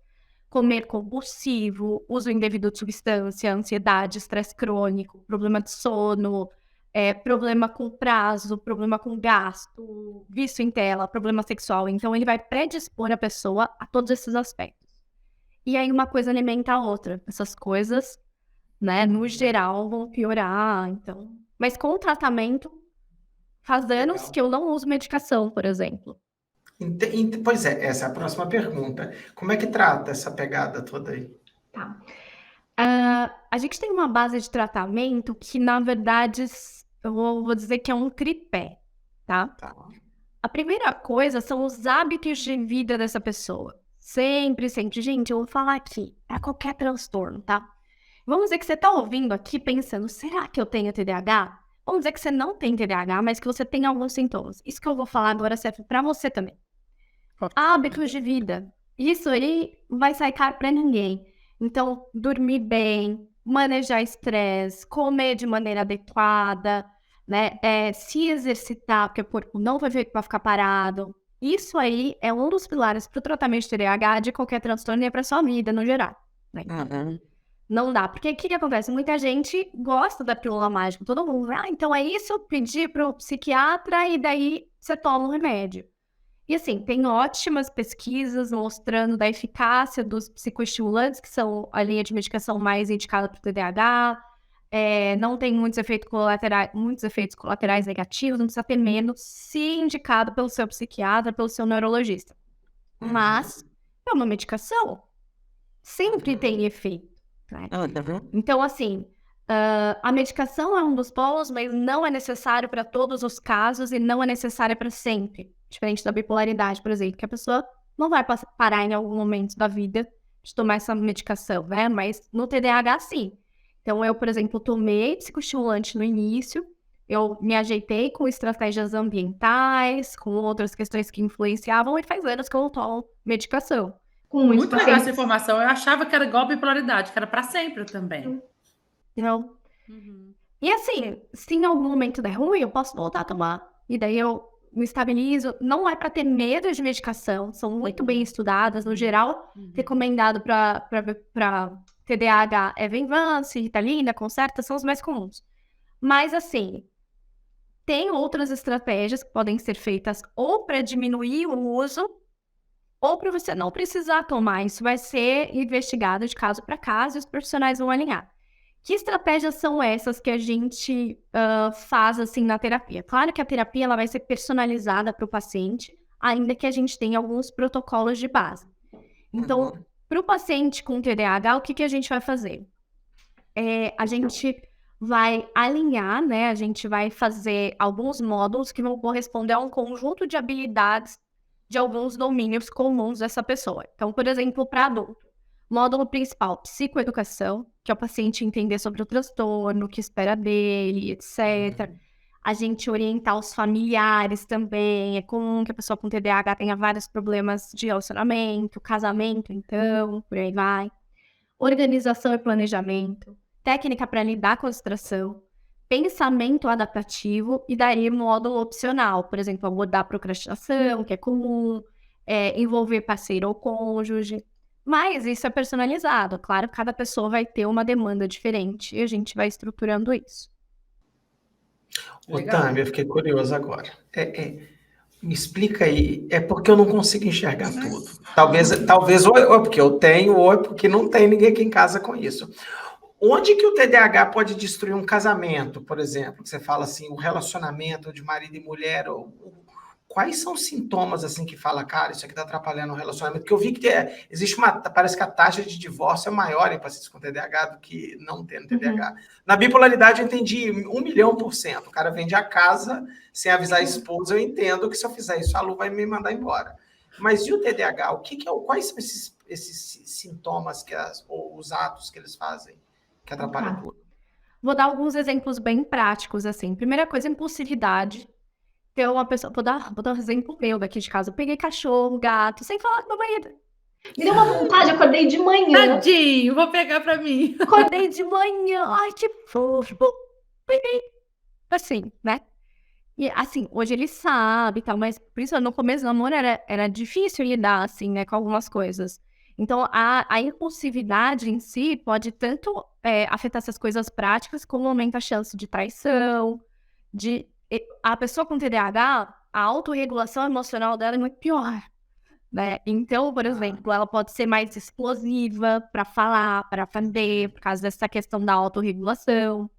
Comer compulsivo, uso indevido de substância, ansiedade, estresse crônico, problema de sono, problema com prazo, problema com gasto, vício em tela, problema sexual. Então, ele vai predispor a pessoa a todos esses aspectos. E aí, uma coisa alimenta a outra. Essas coisas, né, no geral, vão piorar. Então... Mas com o tratamento, faz anos que eu não uso medicação, por exemplo. Pois é, essa é a próxima pergunta. Como é que trata essa pegada toda aí? Tá. A gente tem uma base de tratamento que, na verdade, eu vou dizer que é um tripé, tá? A primeira coisa são os hábitos de vida dessa pessoa. Sempre. Gente, eu vou falar aqui, é qualquer transtorno, tá? Vamos dizer que você tá ouvindo aqui pensando, será que eu tenho TDAH? Vamos dizer que você não tem TDAH, mas que você tem alguns sintomas. Isso que eu vou falar agora serve pra você também. Hábitos de vida. Isso aí vai sair caro pra ninguém. Então, dormir bem, manejar estresse, comer de maneira adequada, né? Se exercitar, porque o corpo não vai ficar parado. Isso aí é um dos pilares para o tratamento de TDAH, de qualquer transtorno e para sua vida no geral. Né? Não dá, porque o que acontece? Muita gente gosta da pílula mágica, todo mundo, então é isso, eu pedi para o psiquiatra e daí você toma um remédio. E assim, tem ótimas pesquisas mostrando da eficácia dos psicoestimulantes, que são a linha de medicação mais indicada para o TDAH, não tem muitos efeitos colaterais negativos, não precisa ter menos, se indicado pelo seu psiquiatra, pelo seu neurologista. Mas é uma medicação, sempre tem efeito. Né? Então, assim, a medicação é um dos polos, mas não é necessário para todos os casos e não é necessária para sempre. Diferente da bipolaridade, por exemplo, que a pessoa não vai parar em algum momento da vida de tomar essa medicação, né? Mas no TDAH, sim. Então, eu, por exemplo, tomei psicoestimulante no início, eu me ajeitei com estratégias ambientais, com outras questões que influenciavam, e faz anos que eu não tomo medicação. Com muitos Muito legal essa pacientes. informação. Eu achava que era igual bipolaridade, que era para sempre também. Não. Uhum. E assim, se em algum momento der ruim, eu posso voltar a tomar. E daí eu me estabilizo. Não é para ter medo de medicação, são muito bem estudadas. No geral, recomendado para TDAH é Venvance, Ritalina, Concerta, são os mais comuns. Mas assim, tem outras estratégias que podem ser feitas ou para diminuir o uso, ou para você não precisar tomar. Isso vai ser investigado de caso para caso e os profissionais vão alinhar. Que estratégias são essas que a gente faz assim na terapia? Claro que a terapia ela vai ser personalizada para o paciente, ainda que a gente tenha alguns protocolos de base. Então, para o paciente com TDAH, o que a gente vai fazer? A gente vai alinhar, né? A gente vai fazer alguns módulos que vão corresponder a um conjunto de habilidades de alguns domínios comuns dessa pessoa. Então, por exemplo, para adulto, módulo principal, psicoeducação, que é o paciente entender sobre o transtorno, o que espera dele, etc. A gente orientar os familiares também. É comum que a pessoa com TDAH tenha vários problemas de relacionamento, casamento, então, por aí vai. Organização e planejamento, técnica para lidar com a distração, pensamento adaptativo e daí módulo opcional, por exemplo, abordar a procrastinação, que é comum, envolver parceiro ou cônjuge. Mas isso é personalizado. Claro, cada pessoa vai ter uma demanda diferente e a gente vai estruturando isso. Ô, Tami, eu fiquei curioso agora. Me explica aí, é porque eu não consigo enxergar tudo. Talvez ou é porque eu tenho, ou é porque não tem ninguém aqui em casa com isso. Onde que o TDAH pode destruir um casamento, por exemplo? Que você fala assim, o relacionamento de marido e mulher, quais são os sintomas assim que fala, cara, isso aqui está atrapalhando o relacionamento? Porque eu vi que existe parece que a taxa de divórcio é maior em pacientes com TDAH do que não tendo TDAH. Na bipolaridade eu entendi 1.000.000%. O cara vende a casa sem avisar a esposa, eu entendo que se eu fizer isso, a Lu vai me mandar embora. Mas e o TDAH? Quais são esses sintomas ou os atos que eles fazem que atrapalham tudo? Vou dar alguns exemplos bem práticos, assim. Primeira coisa, impulsividade. Então, uma pessoa... Vou dar um exemplo meu daqui de casa. Eu peguei cachorro, gato, sem falar com meu marido. Me deu uma vontade, acordei de manhã. Tadinho, vou pegar pra mim. Acordei de manhã. Ai, que fofo. Peguei. Assim, né? E, assim, hoje ele sabe e tal, mas principalmente no começo do namoro era difícil lidar, assim, né, com algumas coisas. Então, a impulsividade em si pode tanto afetar essas coisas práticas, como aumenta a chance de traição, a pessoa com TDAH, a autorregulação emocional dela é muito pior, né? Então, por exemplo, ela pode ser mais explosiva para falar, para fazer, por causa dessa questão da autorregulação,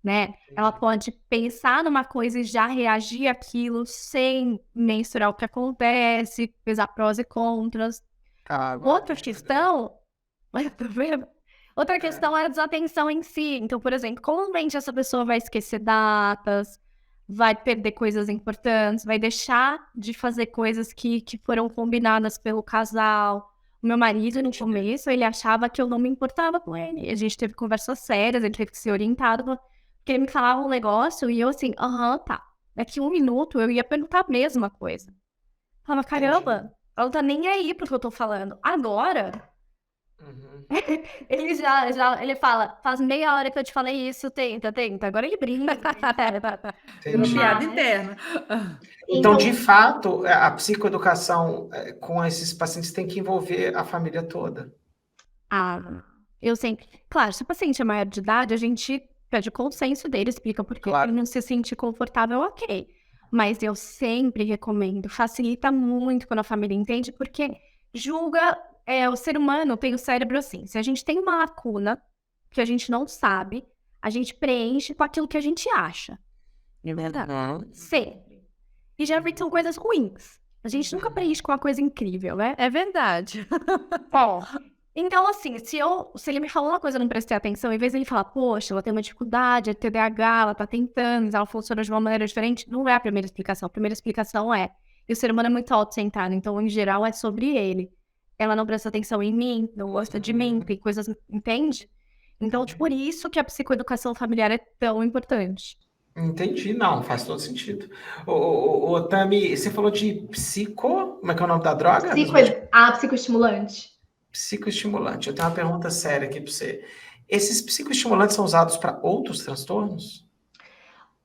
né? Ela pode pensar numa coisa e já reagir àquilo sem mensurar o que acontece, pesar prós e contras. Outra questão... Tá vendo? Outra questão é a desatenção em si. Então, por exemplo, comumente essa pessoa vai esquecer datas, vai perder coisas importantes, vai deixar de fazer coisas que foram combinadas pelo casal. O meu marido, no começo, ele achava que eu não me importava com ele. A gente teve conversas sérias, ele teve que ser orientado, porque ele me falava um negócio e eu assim, tá. Daqui 1 minuto eu ia perguntar a mesma coisa. Eu falava, caramba, ela não tá nem aí pro que eu tô falando. Agora... Ele fala, faz meia hora que eu te falei isso, tenta. Agora ele brinca. Piada interna. Então, de fato, a psicoeducação com esses pacientes tem que envolver a família toda. Eu sempre... Claro, se o paciente é maior de idade, a gente pede o consenso dele, explica por que ele não se sente confortável, ok. Mas eu sempre recomendo, facilita muito quando a família entende, porque julga... o ser humano tem o cérebro assim, se a gente tem uma lacuna que a gente não sabe, a gente preenche com aquilo que a gente acha. É verdade? Sempre. E geralmente são coisas ruins. A gente nunca preenche com uma coisa incrível, né? É verdade. Então, assim, se ele me falou uma coisa e eu não prestei atenção, em vez de ele falar, poxa, ela tem uma dificuldade, é TDAH, ela tá tentando, ela funciona de uma maneira diferente, não é a primeira explicação. A primeira explicação é, E o ser humano é muito autocentrado, então, em geral, é sobre ele. Ela não presta atenção em mim, não gosta de mim, tem coisas, entende? Então, por isso que a psicoeducação familiar é tão importante. Entendi, não, faz todo sentido. Ô, Tami, você falou de como é que é o nome da droga? Psicoestimulante. Psicoestimulante. Eu tenho uma pergunta séria aqui para você. Esses psicoestimulantes são usados para outros transtornos?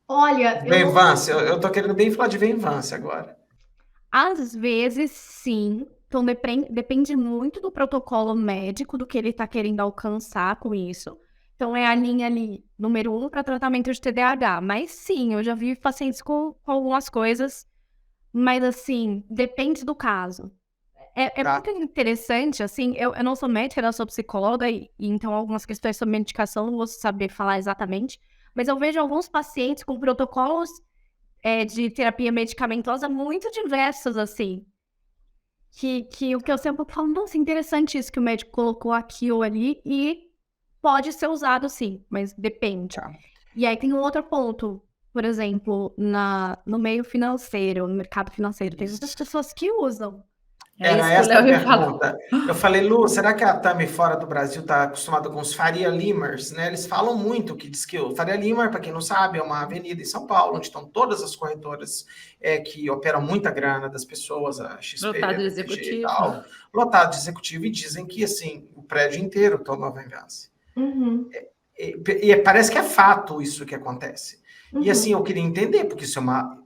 Olha, Veemvância, eu tô querendo bem falar de veemvância agora. Às vezes, sim. Então, depende muito do protocolo médico, do que ele está querendo alcançar com isso. Então, é a linha ali, número 1, para tratamento de TDAH. Mas sim, eu já vi pacientes com algumas coisas, mas assim, depende do caso. É Tá. muito interessante, assim, eu não sou médica, eu sou psicóloga, e então algumas questões sobre medicação não vou saber falar exatamente, mas eu vejo alguns pacientes com protocolos de terapia medicamentosa muito diversos, assim. Que o que eu sempre falo, nossa, interessante isso que o médico colocou aqui ou ali, e pode ser usado sim, mas depende. Tá. E aí tem um outro ponto, por exemplo, no meio financeiro, no mercado financeiro, tem muitas pessoas que usam. Era essa a pergunta. Eu falei, Lu, será que a Tami fora do Brasil está acostumada com os Faria Limers, né? Eles falam muito que diz que o Faria Limer, para quem não sabe, é uma avenida em São Paulo, onde estão todas as corretoras que operam muita grana das pessoas, a XP, Lotado de BTG executivo. e tal, lotado de executivo, e dizem que assim, o prédio inteiro toma veemvância. E parece que é fato isso que acontece. E assim, eu queria entender, porque isso é uma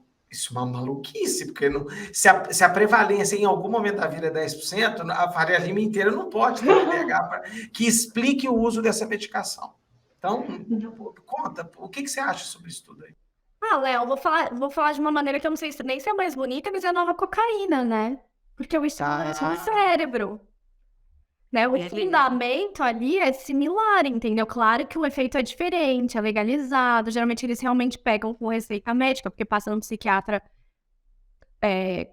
maluquice, porque se a prevalência em algum momento da vida é 10%, a Faria Lima inteira não pode ter TDAH que explique o uso dessa medicação. Então, conta, o que você acha sobre isso tudo aí? Léo, vou falar de uma maneira que eu não sei nem se é mais bonita, mas é a nova cocaína, né? Porque o estimulante no cérebro. Né? O fundamento ali é similar, entendeu? Claro que o efeito é diferente, é legalizado. Geralmente eles realmente pegam com receita médica, porque passa no psiquiatra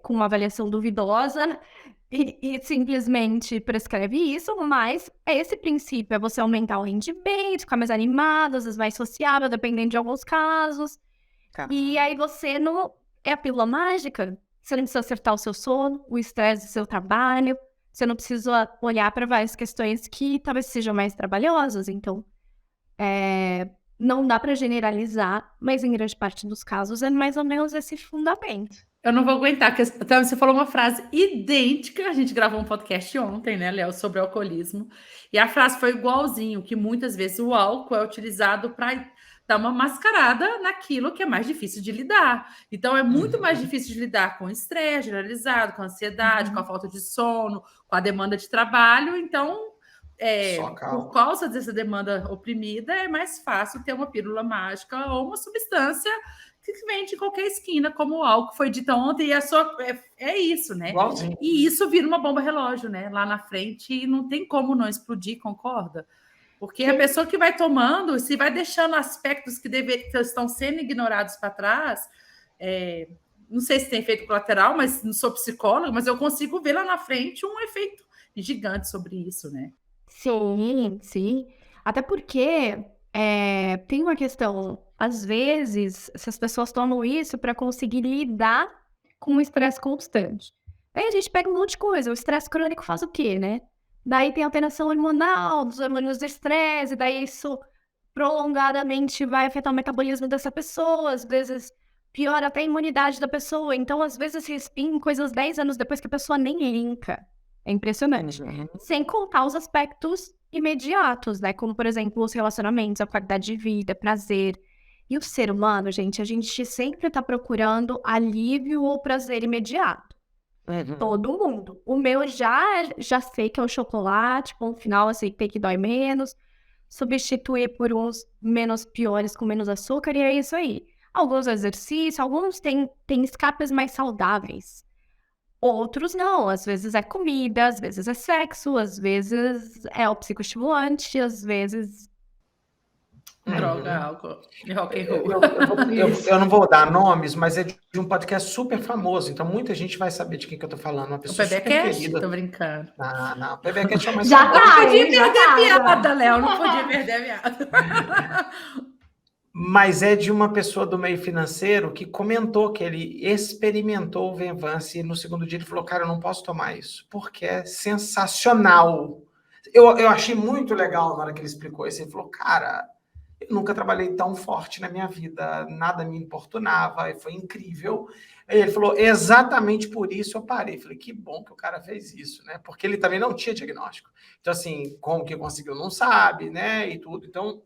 com uma avaliação duvidosa e simplesmente prescreve isso, mas é esse princípio, é você aumentar o rendimento, ficar mais animado, às vezes mais sociável, dependendo de alguns casos. Tá. E aí você não... É a pílula mágica. Você não precisa acertar o seu sono, o estresse do seu trabalho. Você não precisa olhar para várias questões que talvez sejam mais trabalhosas. Então, não dá para generalizar, mas em grande parte dos casos é mais ou menos esse fundamento. Eu não vou aguentar, porque você falou uma frase idêntica. A gente gravou um podcast ontem, né, Léo, sobre alcoolismo. E a frase foi igualzinho, que muitas vezes o álcool é utilizado para dar uma mascarada naquilo que é mais difícil de lidar. Então, é muito mais difícil de lidar com o estresse generalizado, com a ansiedade, com a falta de sono, com a demanda de trabalho. Então, por causa dessa demanda oprimida, é mais fácil ter uma pílula mágica ou uma substância que vende em qualquer esquina, como o álcool foi dito ontem, e é isso, né? Igualzinho. E isso vira uma bomba relógio, né? Lá na frente, e não tem como não explodir, concorda? Porque a pessoa que vai tomando, se vai deixando aspectos que estão sendo ignorados para trás, não sei se tem efeito colateral, mas não sou psicóloga, mas eu consigo ver lá na frente um efeito gigante sobre isso, né? Sim, sim. Até porque tem uma questão, às vezes, essas pessoas tomam isso para conseguir lidar com o estresse constante. Aí a gente pega um monte de coisa, o estresse crônico faz o quê, né? Daí tem alteração hormonal, dos hormônios do estresse, daí isso prolongadamente vai afetar o metabolismo dessa pessoa, às vezes piora até a imunidade da pessoa. Então, às vezes, respinga coisas 10 anos depois que a pessoa nem linka. É impressionante. Sem contar os aspectos imediatos, né? Como, por exemplo, os relacionamentos, a qualidade de vida, prazer. E o ser humano, gente, a gente sempre tá procurando alívio ou prazer imediato. Todo mundo. O meu já sei que é o chocolate, com um final aceitei que dói menos, substituir por uns menos piores com menos açúcar, e é isso aí. Alguns exercícios, alguns têm escapes mais saudáveis. Outros não, às vezes é comida, às vezes é sexo, às vezes é psicoestimulante, às vezes... Droga, álcool e rock and roll. Eu não vou dar nomes, mas é de um podcast super famoso, então muita gente vai saber de quem que eu tô falando. Uma O pessoa super PBcast? querida. Tô brincando. Não, o PBcast é mais Já famoso. tá, Não podia hein? Já perder a tá. piada, Léo, não podia perder a piada. Mas é de uma pessoa do meio financeiro que comentou que ele experimentou o Venvance e no segundo dia ele falou, cara, eu não posso tomar isso, porque é sensacional. Eu achei muito legal na hora que ele explicou isso. Ele falou, cara, eu nunca trabalhei tão forte na minha vida, nada me importunava, e foi incrível. Aí ele falou, exatamente por isso eu parei. Falei, que bom que o cara fez isso, né? Porque ele também não tinha diagnóstico. Então, assim, como que conseguiu, não sabe, né? E tudo. Então,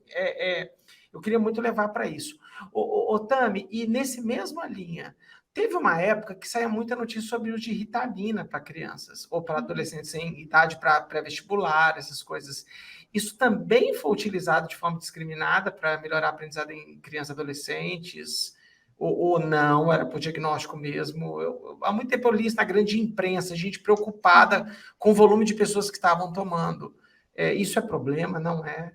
eu queria muito levar para isso. Ô, Tami, e nesse mesma linha, teve uma época que saía muita notícia sobre o uso de Ritalina para crianças, ou para adolescentes em idade para pré-vestibular, essas coisas. Isso também foi utilizado de forma discriminada para melhorar a aprendizado em crianças e adolescentes? Ou não, era por diagnóstico mesmo? Há muito tempo eu li isso na grande imprensa, gente preocupada com o volume de pessoas que estavam tomando. Isso é problema, não é?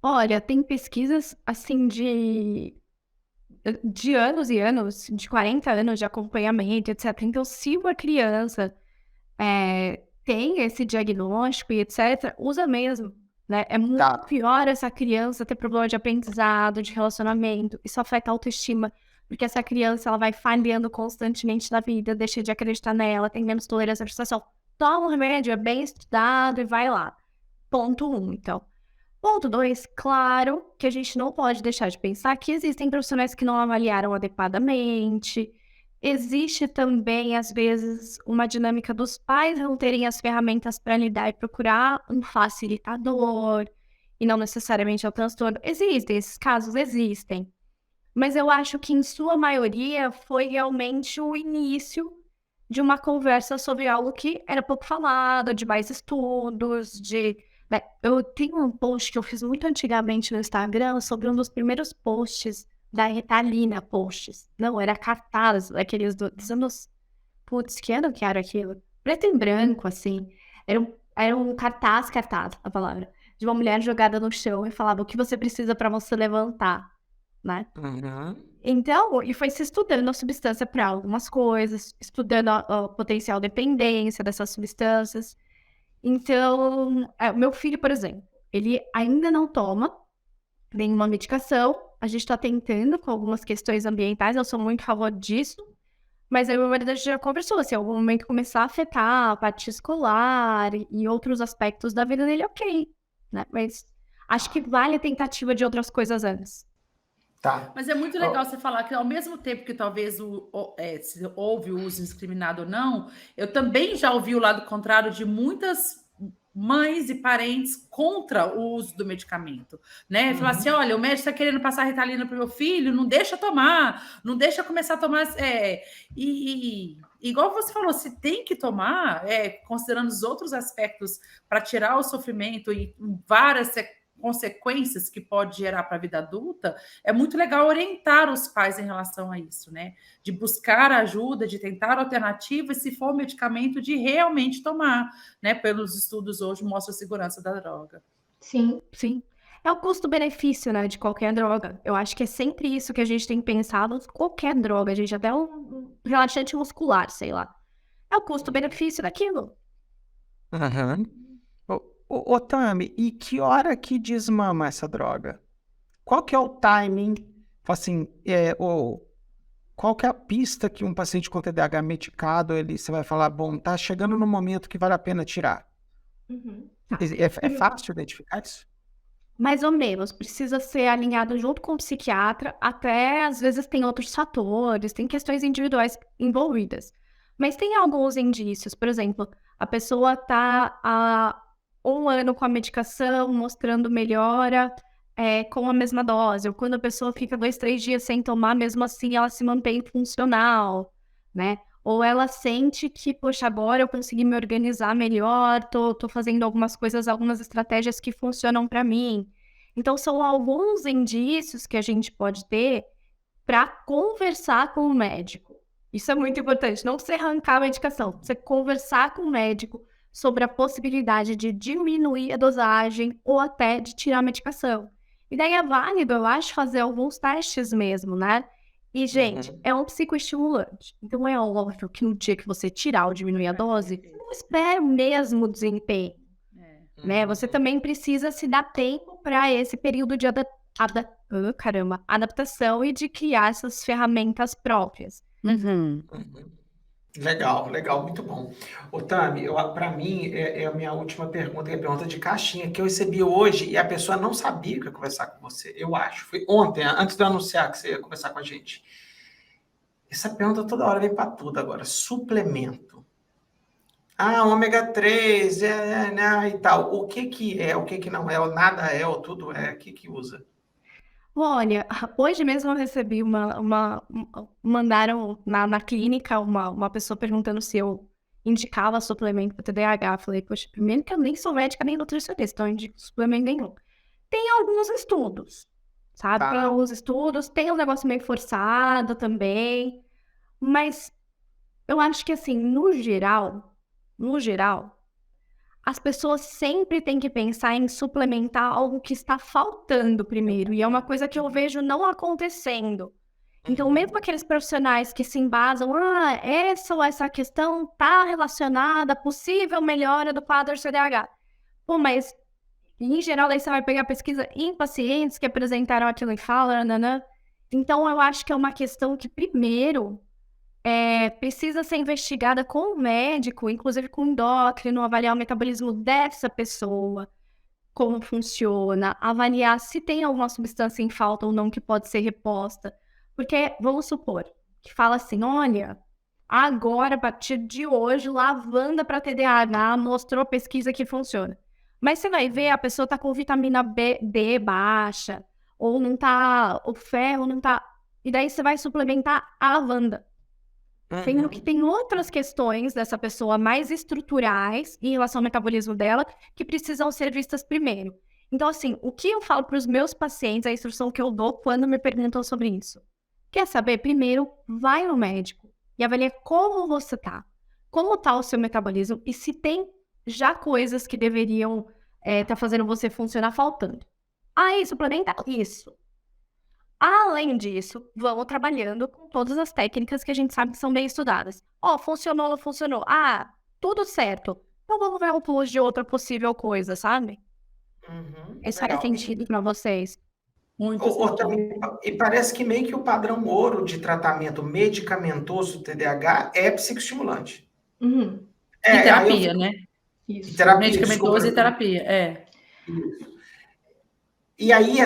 Olha, tem pesquisas assim de anos e anos, de 40 anos de acompanhamento, etc. Então, se uma criança tem esse diagnóstico e etc., usa mesmo, né? É muito Tá. pior essa criança ter problema de aprendizado, de relacionamento. Isso afeta a autoestima, porque essa criança ela vai falhando constantemente na vida, deixa de acreditar nela, tem menos tolerância à frustração. Toma um remédio, é bem estudado e vai lá. Ponto 1, então. Ponto 2, claro que a gente não pode deixar de pensar que existem profissionais que não avaliaram adequadamente. Existe também, às vezes, uma dinâmica dos pais não terem as ferramentas para lidar e procurar um facilitador, e não necessariamente é o transtorno. Existem, esses casos existem. Mas eu acho que, em sua maioria, foi realmente o início de uma conversa sobre algo que era pouco falado, de mais estudos, né, eu tenho um post que eu fiz muito antigamente no Instagram sobre um dos primeiros posts da Ritalina posts. Não, era cartaz, aqueles dos anos... Putz, que ano que era aquilo? Preto e branco, assim. Era um cartaz, a palavra, de uma mulher jogada no chão e falava o que você precisa para você levantar, né? Então, e foi se estudando a substância para algumas coisas, estudando a potencial dependência dessas substâncias. Então, o meu filho, por exemplo, ele ainda não toma nenhuma medicação. A gente está tentando com algumas questões ambientais, eu sou muito a favor disso. Mas aí o meu marido já conversou, se em algum momento começar a afetar a parte escolar e outros aspectos da vida dele, ok, né? Mas acho que vale a tentativa de outras coisas antes. Tá. Mas é muito legal você falar que, ao mesmo tempo que talvez se houve o uso indiscriminado ou não, eu também já ouvi o lado contrário de muitas mães e parentes contra o uso do medicamento, né? Falar assim, olha, o médico está querendo passar Ritalina para o meu filho, não deixa tomar, não deixa começar a tomar... igual você falou, se tem que tomar, considerando os outros aspectos para tirar o sofrimento e várias consequências que pode gerar para a vida adulta, é muito legal orientar os pais em relação a isso, né? De buscar ajuda, de tentar alternativas, se for medicamento, de realmente tomar, né? Pelos estudos hoje mostra a segurança da droga. Sim. Sim. É o custo-benefício, né, de qualquer droga. Eu acho que é sempre isso que a gente tem pensado, qualquer droga, gente, até um relaxante muscular, sei lá. É o custo-benefício daquilo. Ô, Tami, e que hora que desmama essa droga? Qual que é o timing? Assim, qual que é a pista que um paciente com TDAH medicado, você vai falar, bom, tá chegando no momento que vale a pena tirar? É fácil identificar isso? Mais ou menos, precisa ser alinhado junto com o psiquiatra, até às vezes tem outros fatores, tem questões individuais envolvidas. Mas tem alguns indícios, por exemplo, a pessoa está há 1 ano com a medicação, mostrando melhora com a mesma dose, ou quando a pessoa fica 2, 3 dias sem tomar, mesmo assim ela se mantém funcional, né? Ou ela sente que, poxa, agora eu consegui me organizar melhor, tô fazendo algumas coisas, algumas estratégias que funcionam para mim. Então, são alguns indícios que a gente pode ter para conversar com o médico. Isso é muito importante, não você arrancar a medicação, você conversar com o médico sobre a possibilidade de diminuir a dosagem ou até de tirar a medicação. E daí é válido, eu acho, fazer alguns testes mesmo, né? E, gente, é um psicoestimulante. Então, é óbvio que no dia que você tirar ou diminuir a dose, você não espera o mesmo desempenho, né? Você também precisa se dar tempo para esse período de adaptação e de criar essas ferramentas próprias. Uhum. Legal, legal, muito bom. Ô, Tami, para mim, é a minha última pergunta, que é a pergunta de caixinha, que eu recebi hoje e a pessoa não sabia que ia conversar com você, eu acho. Foi ontem, antes de eu anunciar que você ia conversar com a gente. Essa pergunta toda hora vem para tudo agora. Suplemento. Ômega 3, né, e tal. O que é, o que não é, o nada é, ou tudo é, o que usa? Olha, hoje mesmo eu recebi mandaram na clínica uma pessoa perguntando se eu indicava suplemento para TDAH. Eu falei, poxa, primeiro que eu nem sou médica nem nutricionista, então eu indico suplemento nenhum. Tem alguns estudos, sabe? Tem alguns estudos, tem um negócio meio forçado também, mas eu acho que assim, no geral, as pessoas sempre têm que pensar em suplementar algo que está faltando primeiro, e é uma coisa que eu vejo não acontecendo. Então, mesmo aqueles profissionais que se embasam, essa ou essa questão está relacionada à possível melhora do quadro CDH. Pô, mas, em geral, daí você vai pegar pesquisa em pacientes que apresentaram aquilo e falam, nanã. Então, eu acho que é uma questão que, primeiro, precisa ser investigada com o médico, inclusive com o endócrino, avaliar o metabolismo dessa pessoa, como funciona, avaliar se tem alguma substância em falta ou não que pode ser reposta. Porque, vamos supor, que fala assim, olha, agora, a partir de hoje, lavanda para TDAH mostrou pesquisa que funciona. Mas você vai ver, a pessoa está com vitamina D baixa, ou não tá, o ferro não tá... E daí você vai suplementar a lavanda. Sendo que tem outras questões dessa pessoa mais estruturais em relação ao metabolismo dela que precisam ser vistas primeiro. Então, assim, o que eu falo para os meus pacientes, a instrução que eu dou quando me perguntam sobre isso? Quer saber? Primeiro, vai no médico e avalia como você tá. Como tá o seu metabolismo e se tem já coisas que deveriam tá fazendo você funcionar faltando. Aí, suplementa isso. Além disso, vamos trabalhando com todas as técnicas que a gente sabe que são bem estudadas. Funcionou, não funcionou. Tudo certo. Então vamos ver um plus de outra possível coisa, sabe? Isso faz sentido para vocês? Muito sentido. E parece que meio que o padrão ouro de tratamento medicamentoso do TDAH é psicoestimulante. Uhum. E terapia, né? Isso. Terapia, Medicamentoso desculpa. e terapia, Isso. E aí,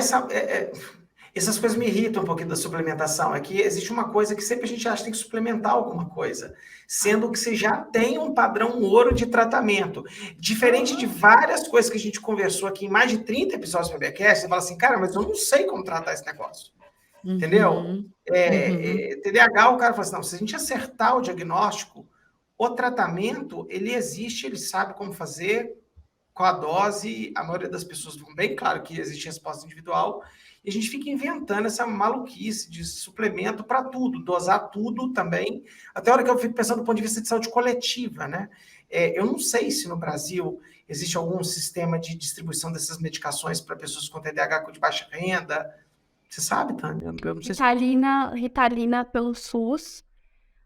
essas coisas me irritam um pouquinho da suplementação. É que existe uma coisa que sempre a gente acha que tem que suplementar alguma coisa, sendo que você já tem um padrão ouro de tratamento. Diferente de várias coisas que a gente conversou aqui em mais de 30 episódios do BBcast, você fala assim, cara, mas eu não sei como tratar esse negócio. Entendeu? TDAH, o cara fala assim, não, se a gente acertar o diagnóstico, o tratamento, ele existe, ele sabe como fazer, qual a dose, a maioria das pessoas vão bem, claro que existe resposta individual, e a gente fica inventando essa maluquice de suplemento para tudo, dosar tudo também, até a hora que eu fico pensando do ponto de vista de saúde coletiva, né? Eu não sei se no Brasil existe algum sistema de distribuição dessas medicações para pessoas com TDAH de baixa renda. Você sabe, Tânia? Ritalina pelo SUS,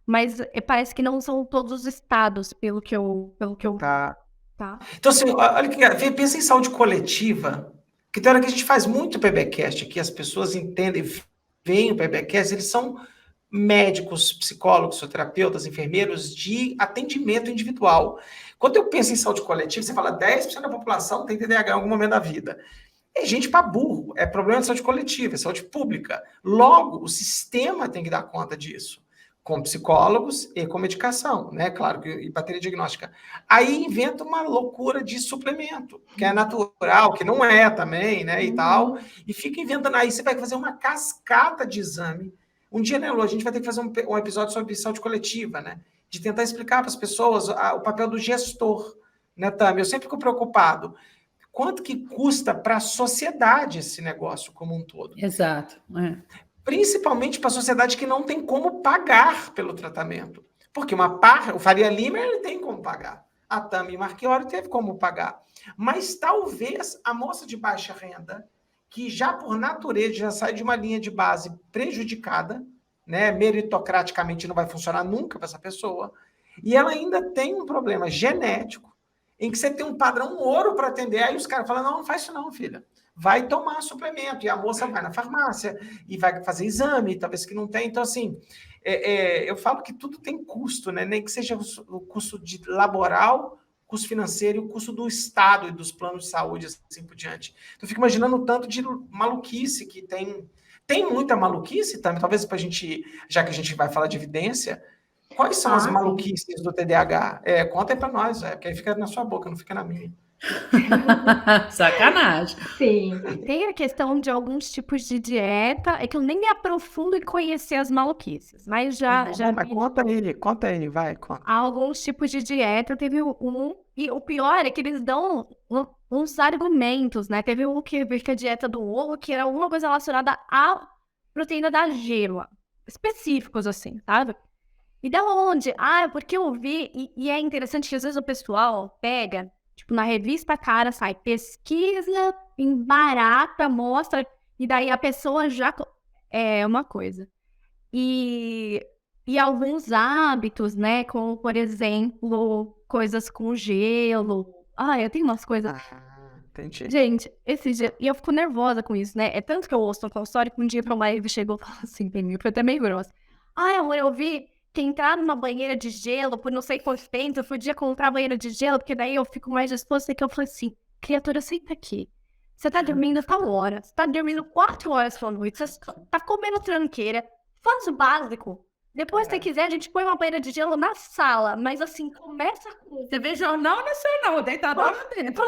mas parece que não são todos os estados, pelo que eu... Tá. Então, assim, olha que pensa em saúde coletiva, que tem hora que a gente faz muito PBcast aqui, as pessoas entendem, veem o PBcast, eles são médicos, psicólogos, terapeutas, enfermeiros de atendimento individual. Quando eu penso em saúde coletiva, você fala 10% da população tem TDAH em algum momento da vida. É gente para burro, é problema de saúde coletiva, é saúde pública. Logo, o sistema tem que dar conta disso, com psicólogos e com medicação, né? Claro, e bateria diagnóstica. Aí inventa uma loucura de suplemento, que é natural, que não é também, né? E tal, e fica inventando. Aí você vai fazer uma cascata de exame. Um dia, né, Lu, a gente vai ter que fazer um episódio sobre saúde coletiva, né? De tentar explicar para as pessoas o papel do gestor, né, Tami? Eu sempre fico preocupado. Quanto que custa para a sociedade esse negócio como um todo? Exato. Principalmente para a sociedade que não tem como pagar pelo tratamento. Porque o Faria Lima ele tem como pagar. A Tami Marchiori teve como pagar. Mas talvez a moça de baixa renda, que já por natureza já sai de uma linha de base prejudicada, né, meritocraticamente não vai funcionar nunca para essa pessoa, e ela ainda tem um problema genético, em que você tem um padrão ouro para atender, aí os caras falam, não faz isso não, filha. Vai tomar suplemento, e a moça vai na farmácia, e vai fazer exame, talvez que não tem. Então, assim, eu falo que tudo tem custo, né? Nem que seja o custo laboral, custo financeiro e o custo do Estado e dos planos de saúde, assim por diante. Então, eu fico imaginando o tanto de maluquice que tem. Tem muita maluquice também, talvez para a gente, já que a gente vai falar de evidência, quais são as maluquices do TDAH? Conta aí para nós, porque aí fica na sua boca, não fica na minha. Sacanagem. Sim. Tem a questão de alguns tipos de dieta, é que eu nem me aprofundo em conhecer as maluquices, mas já Mas vi conta aí, vai, conta. alguns tipos de dieta. Teve e o pior é que eles dão uns argumentos, né? Teve um que a dieta do ovo, que era alguma coisa relacionada à proteína da gema, específicos assim, sabe? E da onde? Porque eu vi, e é interessante que às vezes o pessoal pega, tipo, na revista Cara sai pesquisa em barata, mostra, e daí a pessoa já é uma coisa. E alguns hábitos, né, como, por exemplo, coisas com gelo. Eu tenho umas coisas... Entendi. Gente, esse dia... E eu fico nervosa com isso, né? É tanto que eu ouço no consultório que um dia pra uma Eve chegou e falou assim pra mim, foi até meio grossa. Amor, eu vi que entrar numa banheira de gelo por não sei quanto tempo, eu podia comprar banheira de gelo, porque daí eu fico mais disposta. Que eu falei assim, criatura, senta aqui. Você tá dormindo tal hora, você tá dormindo 4 horas por noite, você tá comendo tranqueira, faz o básico. Depois, se quiser, a gente põe uma banheira de gelo na sala, mas assim, começa com... Você vê Jornal Nacional, deitado lá dentro.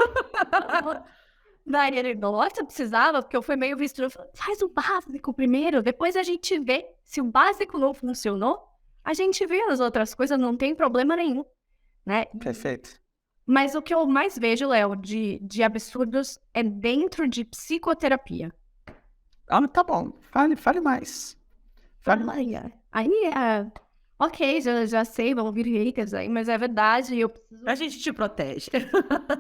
Daí ele, nossa, precisava, porque eu fui meio visto. Faz o básico primeiro, depois a gente vê. Se o básico não funcionou, a gente vê as outras coisas, não tem problema nenhum, né? Perfeito. Mas o que eu mais vejo, Léo, de absurdos é dentro de psicoterapia. Tá bom. Fale mais. Fale mais. Ok, já sei, vão vir haters aí, mas é verdade, A gente te protege.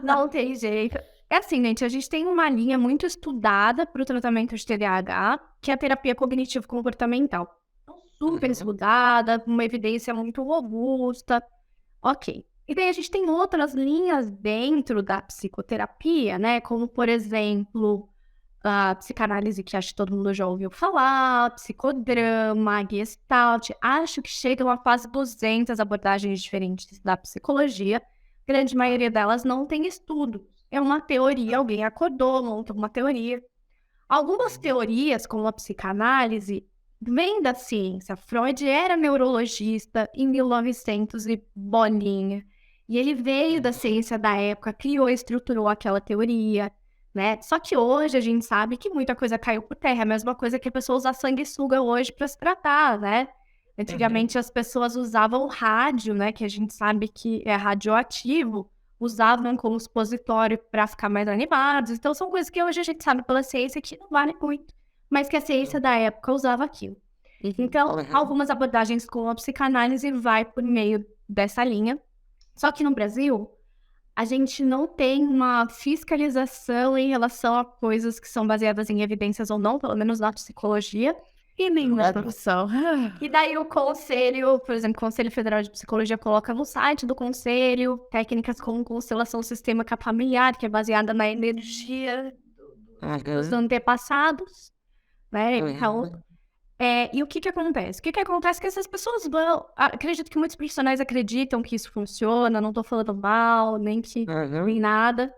não tem jeito. É assim, gente, a gente tem uma linha muito estudada para o tratamento de TDAH, que é a terapia cognitivo-comportamental. Super estudada, uma evidência muito robusta. Ok. E daí a gente tem outras linhas dentro da psicoterapia, né? Como, por exemplo, a psicanálise, que acho que todo mundo já ouviu falar, psicodrama, gestalt. Acho que chegam a quase 200 abordagens diferentes da psicologia. A grande maioria delas não tem estudo. É uma teoria, alguém acordou, montou uma teoria. Algumas teorias, como a psicanálise, vêm da ciência. Freud era neurologista em 1900 e bolinha. E ele veio da ciência da época, criou e estruturou aquela teoria, né? Só que hoje a gente sabe que muita coisa caiu por terra. É a mesma coisa que a pessoa usa sanguessuga hoje para se tratar, né? Antigamente as pessoas usavam rádio, né? Que a gente sabe que é radioativo. Usavam como supositório para ficar mais animados. Então, são coisas que hoje a gente sabe pela ciência que não valem muito, mas que a ciência da época usava aquilo. Então, algumas abordagens com a psicanálise vai por meio dessa linha. Só que no Brasil, a gente não tem uma fiscalização em relação a coisas que são baseadas em evidências ou não, pelo menos na psicologia. E nenhuma profissão. E daí o conselho, por exemplo, o Conselho Federal de Psicologia coloca no site do conselho técnicas como constelação sistêmica familiar, que é baseada na energia dos antepassados, né? Então, e o que acontece? O que acontece é que essas pessoas vão... Acredito que muitos profissionais acreditam que isso funciona, não tô falando mal, nem que nem nada,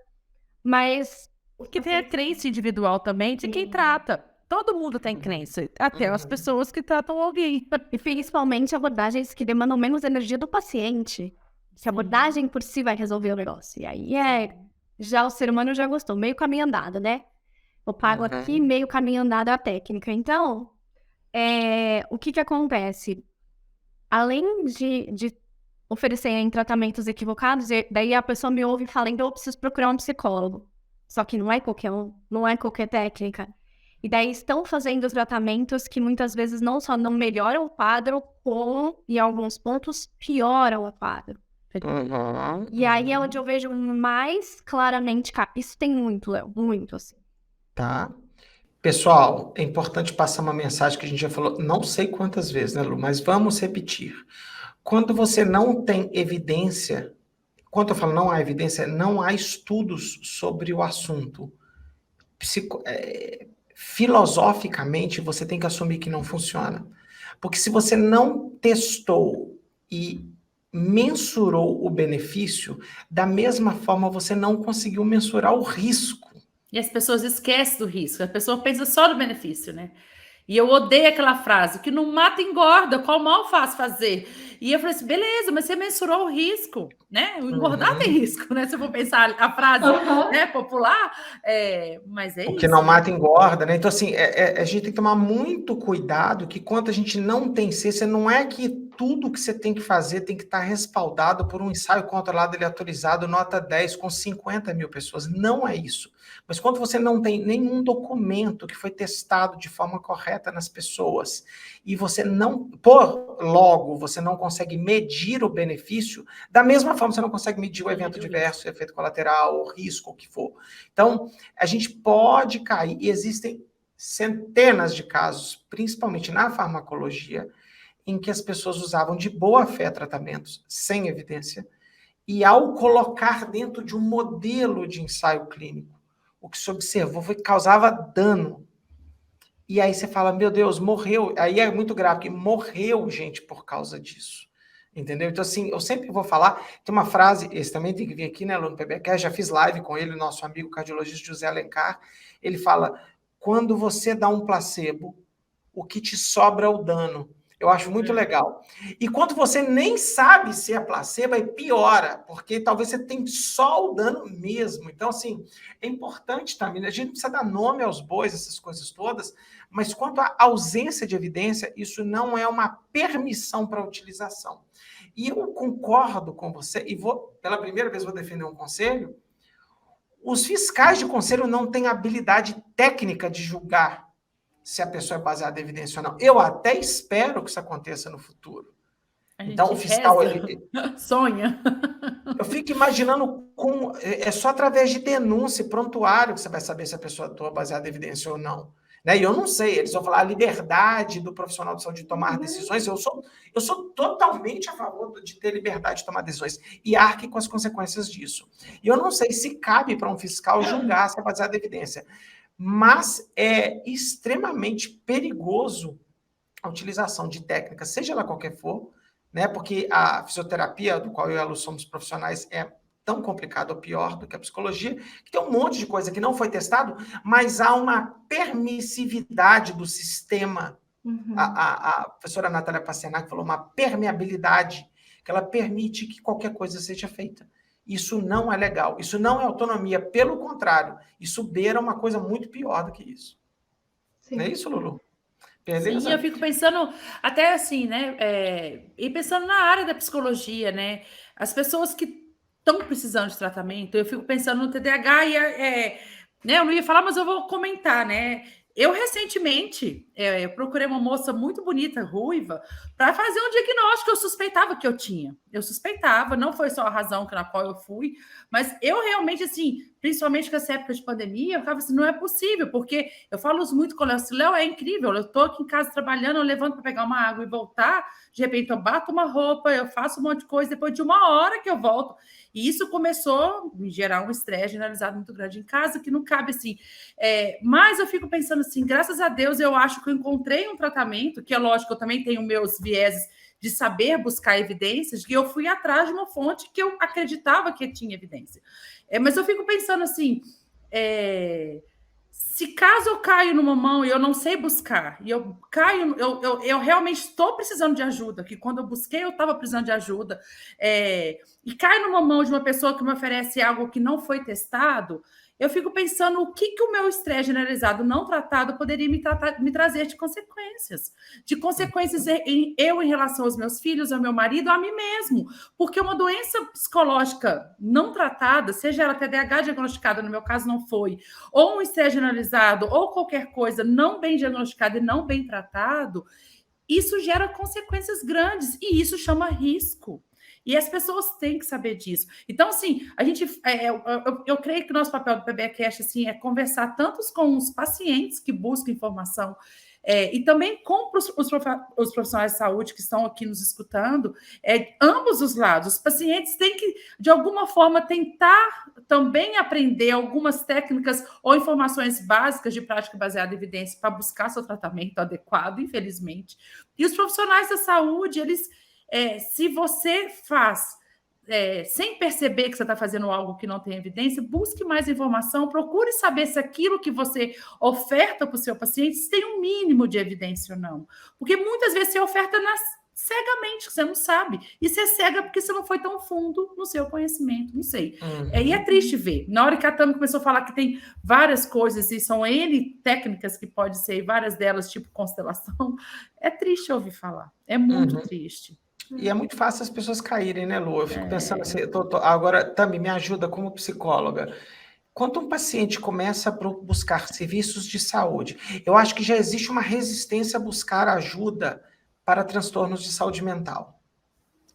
mas... Porque tem a crença individual também de quem trata. Todo mundo tem crença, até as pessoas que tratam alguém. E principalmente abordagens que demandam menos energia do paciente. Se a abordagem por si vai resolver o negócio. E aí já o ser humano já gostou, meio caminho andado, né? Eu pago aqui, meio caminho andado a técnica. Então, o que acontece? Além de oferecerem tratamentos equivocados, daí a pessoa me ouve e fala, então eu preciso procurar um psicólogo. Só que não é qualquer um, não é qualquer técnica. E daí estão fazendo tratamentos que muitas vezes não só não melhoram o quadro, como, em alguns pontos, pioram o quadro. E aí é onde eu vejo mais claramente... Isso tem muito, Léo, muito, assim. Tá. Pessoal, é importante passar uma mensagem que a gente já falou, não sei quantas vezes, né, Lu? Mas vamos repetir. Quando você não tem evidência quando eu falo não há evidência, não há estudos sobre o assunto. Filosoficamente, você tem que assumir que não funciona. Porque se você não testou e mensurou o benefício, da mesma forma você não conseguiu mensurar o risco. E as pessoas esquecem do risco, a pessoa pensa só no benefício, né? E eu odeio aquela frase, que não mata engorda, qual mal faz fazer? E eu falei assim, beleza, mas você mensurou o risco, né? O engordar tem risco, né? Se eu for pensar a frase né, popular, mas é o que isso. não né? mata engorda, né? Então, assim, a gente tem que tomar muito cuidado que quando a gente não tem ciência, não é que tudo que você tem que fazer tem que estar respaldado por um ensaio controlado e atualizado, nota 10, com 50 mil pessoas. Não é isso. Mas quando você não tem nenhum documento que foi testado de forma correta nas pessoas, e você não, logo, você não consegue medir o benefício, da mesma forma você não consegue medir o evento adverso, o efeito colateral, o risco, o que for. Então, a gente pode cair, e existem centenas de casos, principalmente na farmacologia, em que as pessoas usavam de boa fé tratamentos sem evidência, e ao colocar dentro de um modelo de ensaio clínico, o que se observou foi que causava dano. E aí você fala, meu Deus, morreu. Aí é muito grave, porque morreu gente por causa disso. Entendeu? Então, assim, eu sempre vou falar, tem uma frase, esse também tem que vir aqui, né, aluno PBQ, já fiz live com ele, nosso amigo cardiologista José Alencar, ele fala, quando você dá um placebo, o que te sobra é o dano. Eu acho muito legal. E quando você nem sabe se é placebo, aí piora, porque talvez você tenha só o dano mesmo. Então, assim, é importante também, a gente não precisa dar nome aos bois, essas coisas todas, mas quanto à ausência de evidência, isso não é uma permissão para utilização. E eu concordo com você, e pela primeira vez, vou defender um conselho, os fiscais de conselho não têm habilidade técnica de julgar se a pessoa é baseada em evidência ou não. Eu até espero que isso aconteça no futuro. Então, o fiscal... sonha. Eu fico imaginando é só através de denúncia e prontuário que você vai saber se a pessoa atua baseada em evidência ou não. Né? E eu não sei, eles vão falar a liberdade do profissional de saúde de tomar decisões. Eu sou totalmente a favor de ter liberdade de tomar decisões e arque com as consequências disso. E eu não sei se cabe para um fiscal julgar se é baseada em evidência. Mas é extremamente perigoso a utilização de técnicas, seja ela qualquer for, né? Porque a fisioterapia, do qual eu e a Lu somos profissionais, é tão complicada ou pior do que a psicologia, que tem um monte de coisa que não foi testado, mas há uma permissividade do sistema. A professora Natália Passenac falou uma permeabilidade, que ela permite que qualquer coisa seja feita. Isso não é legal, isso não é autonomia, pelo contrário, isso beira uma coisa muito pior do que isso. Sim. Não é isso, Lulu? Beleza? Sim, eu fico pensando, até assim, né, e pensando na área da psicologia, né, as pessoas que estão precisando de tratamento, eu fico pensando no TDAH e, né, eu não ia falar, mas eu vou comentar, né, eu recentemente, eu procurei uma moça muito bonita, ruiva, para fazer um diagnóstico que eu suspeitava que eu tinha. Eu suspeitava, não foi só a razão na qual eu fui, mas eu realmente, assim, principalmente com essa época de pandemia, eu ficava assim, não é possível, porque eu falo muito com o Léo, Léo, é incrível, eu estou aqui em casa trabalhando, eu levanto para pegar uma água e voltar, de repente eu bato uma roupa, eu faço um monte de coisa, depois de uma hora que eu volto. E isso começou a me gerar um estresse generalizado muito grande em casa, que não cabe assim. Mas eu fico pensando assim, graças a Deus, eu acho que eu encontrei um tratamento, que é lógico, eu também tenho meus vieses de saber buscar evidências, que eu fui atrás de uma fonte que eu acreditava que tinha evidência. Mas eu fico pensando assim, se caso eu caio numa mão e eu não sei buscar, e eu caio, eu realmente estou precisando de ajuda, que quando eu busquei eu estava precisando de ajuda, e caio numa mão de uma pessoa que me oferece algo que não foi testado, eu fico pensando o que o meu estresse generalizado não tratado poderia me trazer de consequências. De consequências em relação aos meus filhos, ao meu marido, a mim mesmo. Porque uma doença psicológica não tratada, seja ela TDAH diagnosticada, no meu caso não foi, ou um estresse generalizado, ou qualquer coisa não bem diagnosticada e não bem tratado, isso gera consequências grandes e isso chama risco. E as pessoas têm que saber disso. Então, assim, a gente, eu creio que o nosso papel do PBcast assim, é conversar tanto com os pacientes que buscam informação, E também com os profissionais de saúde que estão aqui nos escutando, ambos os lados. Os pacientes têm que, de alguma forma, tentar também aprender algumas técnicas ou informações básicas de prática baseada em evidência para buscar seu tratamento adequado, infelizmente. E os profissionais da saúde, eles, se você faz sem perceber que você está fazendo algo que não tem evidência, busque mais informação, procure saber se aquilo que você oferta para o seu paciente se tem um mínimo de evidência ou não. Porque muitas vezes você oferta cegamente, que você não sabe. E você é cega porque você não foi tão fundo no seu conhecimento, não sei. E é triste ver. Na hora que a Tami começou a falar que tem várias coisas, e são N técnicas que pode ser, e várias delas, tipo constelação, é triste ouvir falar. É muito triste. E é muito fácil as pessoas caírem, né, Lu? Eu fico pensando assim, agora, Tami, me ajuda como psicóloga. Quando um paciente começa a buscar serviços de saúde, eu acho que já existe uma resistência a buscar ajuda para transtornos de saúde mental.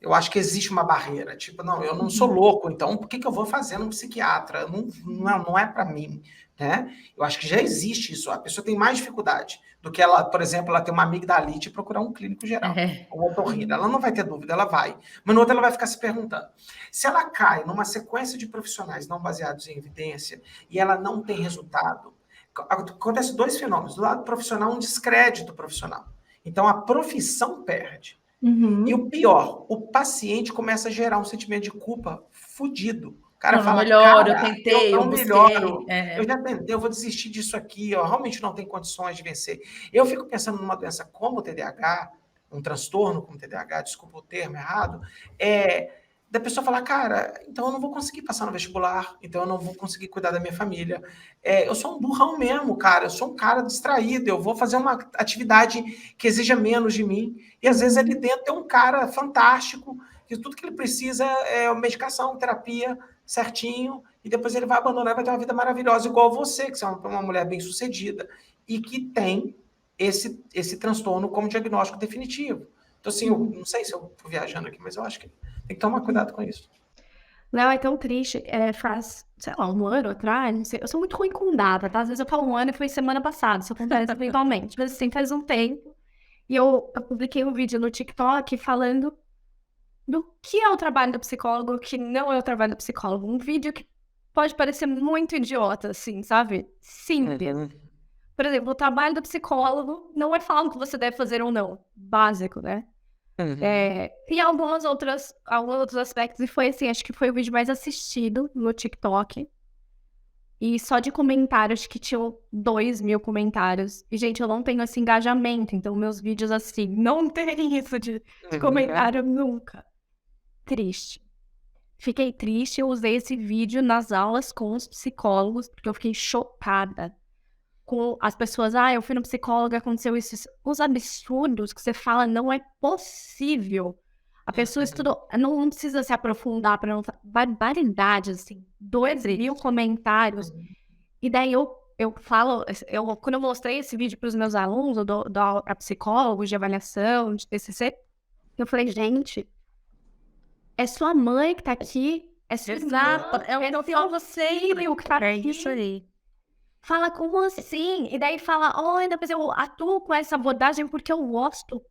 Eu acho que existe uma barreira, tipo, não, eu não sou louco, então por que eu vou fazer um psiquiatra? Não é para mim, né? Eu acho que já existe isso. A pessoa tem mais dificuldade do que ela, por exemplo, ela ter uma amigdalite e procurar um clínico geral, um otorrino. Ela não vai ter dúvida, ela vai. Mas no outro ela vai ficar se perguntando. Se ela cai numa sequência de profissionais não baseados em evidência e ela não tem resultado, acontece dois fenômenos. Do lado profissional, um descrédito profissional. Então a profissão perde. E o pior, o paciente começa a gerar um sentimento de culpa fudido. O cara fala, melhoro, eu tentei, eu busquei. Melhoro, eu já tentei, eu vou desistir disso aqui, eu realmente não tenho condições de vencer. Eu fico pensando numa doença como o TDAH, um transtorno como o TDAH, desculpa o termo errado, da pessoa falar, cara, então eu não vou conseguir passar no vestibular, então eu não vou conseguir cuidar da minha família. Eu sou um burrão mesmo, cara, eu sou um cara distraído, eu vou fazer uma atividade que exija menos de mim, e às vezes ali dentro tem um cara fantástico, que tudo que ele precisa é medicação, terapia, certinho, e depois ele vai abandonar e vai ter uma vida maravilhosa, igual você, que você é uma mulher bem-sucedida, e que tem esse transtorno como diagnóstico definitivo. Então, assim, eu não sei se eu estou viajando aqui, mas eu acho que tem que tomar cuidado com isso. Não, é tão triste. Faz, sei lá, um ano atrás, não sei. Eu sou muito ruim com data, tá? Às vezes eu falo um ano e foi semana passada, isso acontece eventualmente. Mas assim, faz um tempo. E eu publiquei um vídeo no TikTok falando do que é o trabalho do psicólogo, o que não é o trabalho do psicólogo. Um vídeo que pode parecer muito idiota, assim, sabe? Simples. Por exemplo, o trabalho do psicólogo não é falar o que você deve fazer ou não. Básico, né? E alguns outros aspectos, e foi assim, acho que foi o vídeo mais assistido no TikTok. E só de comentários, acho que tinham 2.000 comentários. E, gente, eu não tenho esse engajamento, então meus vídeos, assim, não tem isso de comentário nunca. Triste. Fiquei triste, eu usei esse vídeo nas aulas com os psicólogos, porque eu fiquei chocada com as pessoas, eu fui no psicólogo, aconteceu isso. Os absurdos que você fala, não é possível. A pessoa estudou, não precisa se aprofundar para não... Barbaridade, assim, 2.000 comentários. E daí eu falo, quando eu mostrei esse vídeo para os meus alunos, a psicólogos de avaliação, de TCC, eu falei, gente, é sua mãe que tá aqui, é sua Exato, só você que tá aqui. Isso aí. Fala, como assim? E daí fala, depois eu atuo com essa abordagem porque eu gosto.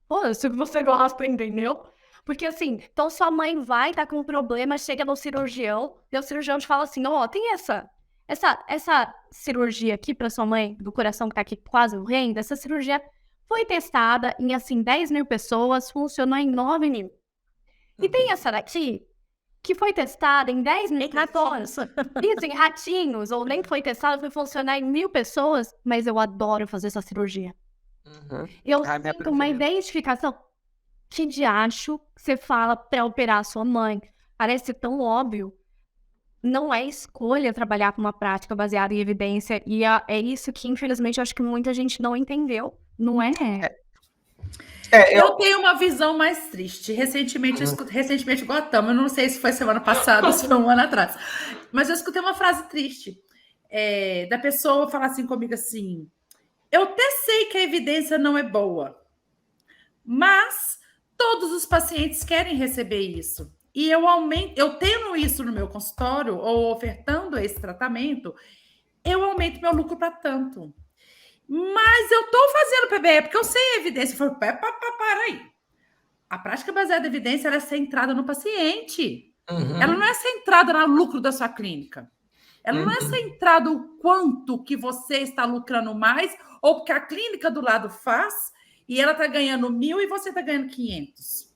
Pô, se você gosta, entendeu? Porque assim, então sua mãe vai, tá com um problema, chega no cirurgião, e o cirurgião te fala assim, tem essa cirurgia aqui pra sua mãe, do coração que tá aqui quase morrendo, essa cirurgia foi testada em, assim, 10.000 pessoas, funcionou em 9.000. E tem essa daqui, que foi testada em 10.000 pessoas. Isso, em ratinhos, ou nem foi testada, foi funcionar em 1.000 pessoas, mas eu adoro fazer essa cirurgia. Eu sinto uma identificação. Que de acho que você fala pra operar a sua mãe? Parece tão óbvio. Não é escolha trabalhar com uma prática baseada em evidência, e é isso que, infelizmente, eu acho que muita gente não entendeu. Não é? Eu tenho uma visão mais triste. Recentemente, igual a Tama, eu não sei se foi semana passada ou se foi um ano atrás, mas eu escutei uma frase triste da pessoa falar assim comigo assim, eu até sei que a evidência não é boa, mas todos os pacientes querem receber isso. E eu tendo isso no meu consultório, ou ofertando esse tratamento, eu aumento meu lucro para tanto. Mas eu estou fazendo PBE porque eu sei a evidência. Eu falei, para aí. A prática baseada em evidência ela é centrada no paciente. Ela não é centrada no lucro da sua clínica. Ela não é centrada o quanto que você está lucrando mais ou porque a clínica do lado faz e ela está ganhando 1.000 e você está ganhando 500.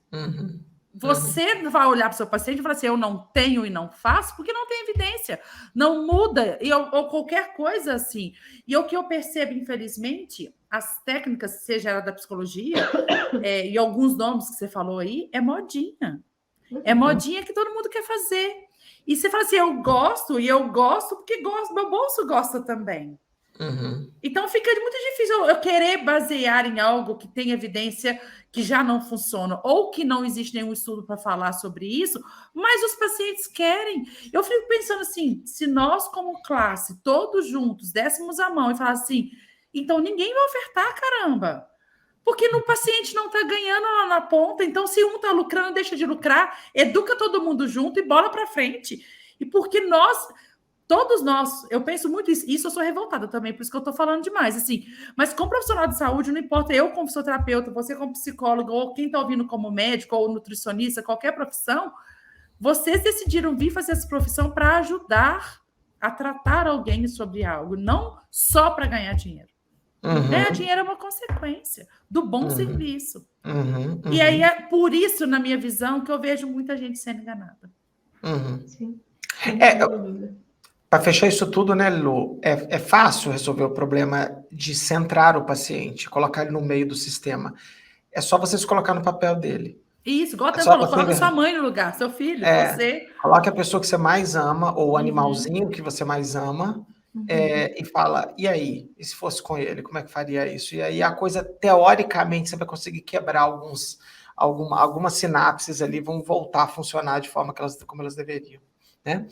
Você vai olhar para o seu paciente e falar assim, eu não tenho e não faço, porque não tem evidência, não muda, ou qualquer coisa assim. E o que eu percebo, infelizmente, as técnicas, seja ela da psicologia, e alguns nomes que você falou aí, é modinha. É modinha que todo mundo quer fazer. E você fala assim, eu gosto porque gosto, meu bolso gosta também. Então fica muito difícil eu querer basear em algo que tem evidência que já não funciona ou que não existe nenhum estudo para falar sobre isso, mas os pacientes querem. Eu fico pensando assim, se nós como classe, todos juntos, dessemos a mão e falassem assim, então ninguém vai ofertar, caramba. Porque no paciente não está ganhando lá na ponta, então se um está lucrando, deixa de lucrar, educa todo mundo junto e bola para frente. E porque todos nós, eu penso muito isso eu sou revoltada também, por isso que eu estou falando demais, assim, mas como profissional de saúde, não importa eu como fisioterapeuta, você como psicólogo, ou quem está ouvindo como médico, ou nutricionista, qualquer profissão, vocês decidiram vir fazer essa profissão para ajudar a tratar alguém sobre algo, não só para ganhar dinheiro. Ganhar dinheiro é uma consequência do bom serviço. E aí é por isso, na minha visão, que eu vejo muita gente sendo enganada. Sim. Para fechar isso tudo, né, Lu? É fácil resolver o problema de centrar o paciente, colocar ele no meio do sistema. É só você se colocar no papel dele. Isso, igual você falou, coloca sua mãe no lugar, seu filho, você. Coloque a pessoa que você mais ama, ou o animalzinho que você mais ama, e fala, e aí? E se fosse com ele, como é que faria isso? E aí a coisa, teoricamente, você vai conseguir quebrar algumas sinapses ali, vão voltar a funcionar de forma como elas deveriam, né?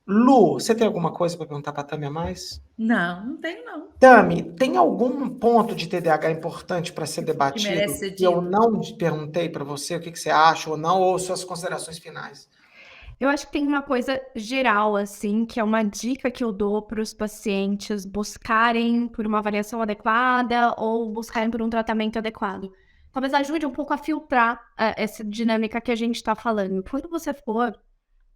Lu, você tem alguma coisa para perguntar para a Tami a mais? Não tenho, não. Tami, tem algum ponto de TDAH importante para ser debatido que merece ser que eu dito? não perguntei para você, o que você acha ou não, ou suas considerações finais? Eu acho que tem uma coisa geral, assim, que é uma dica que eu dou para os pacientes buscarem por uma avaliação adequada ou buscarem por um tratamento adequado. Talvez ajude um pouco a filtrar essa dinâmica que a gente está falando. Quando você for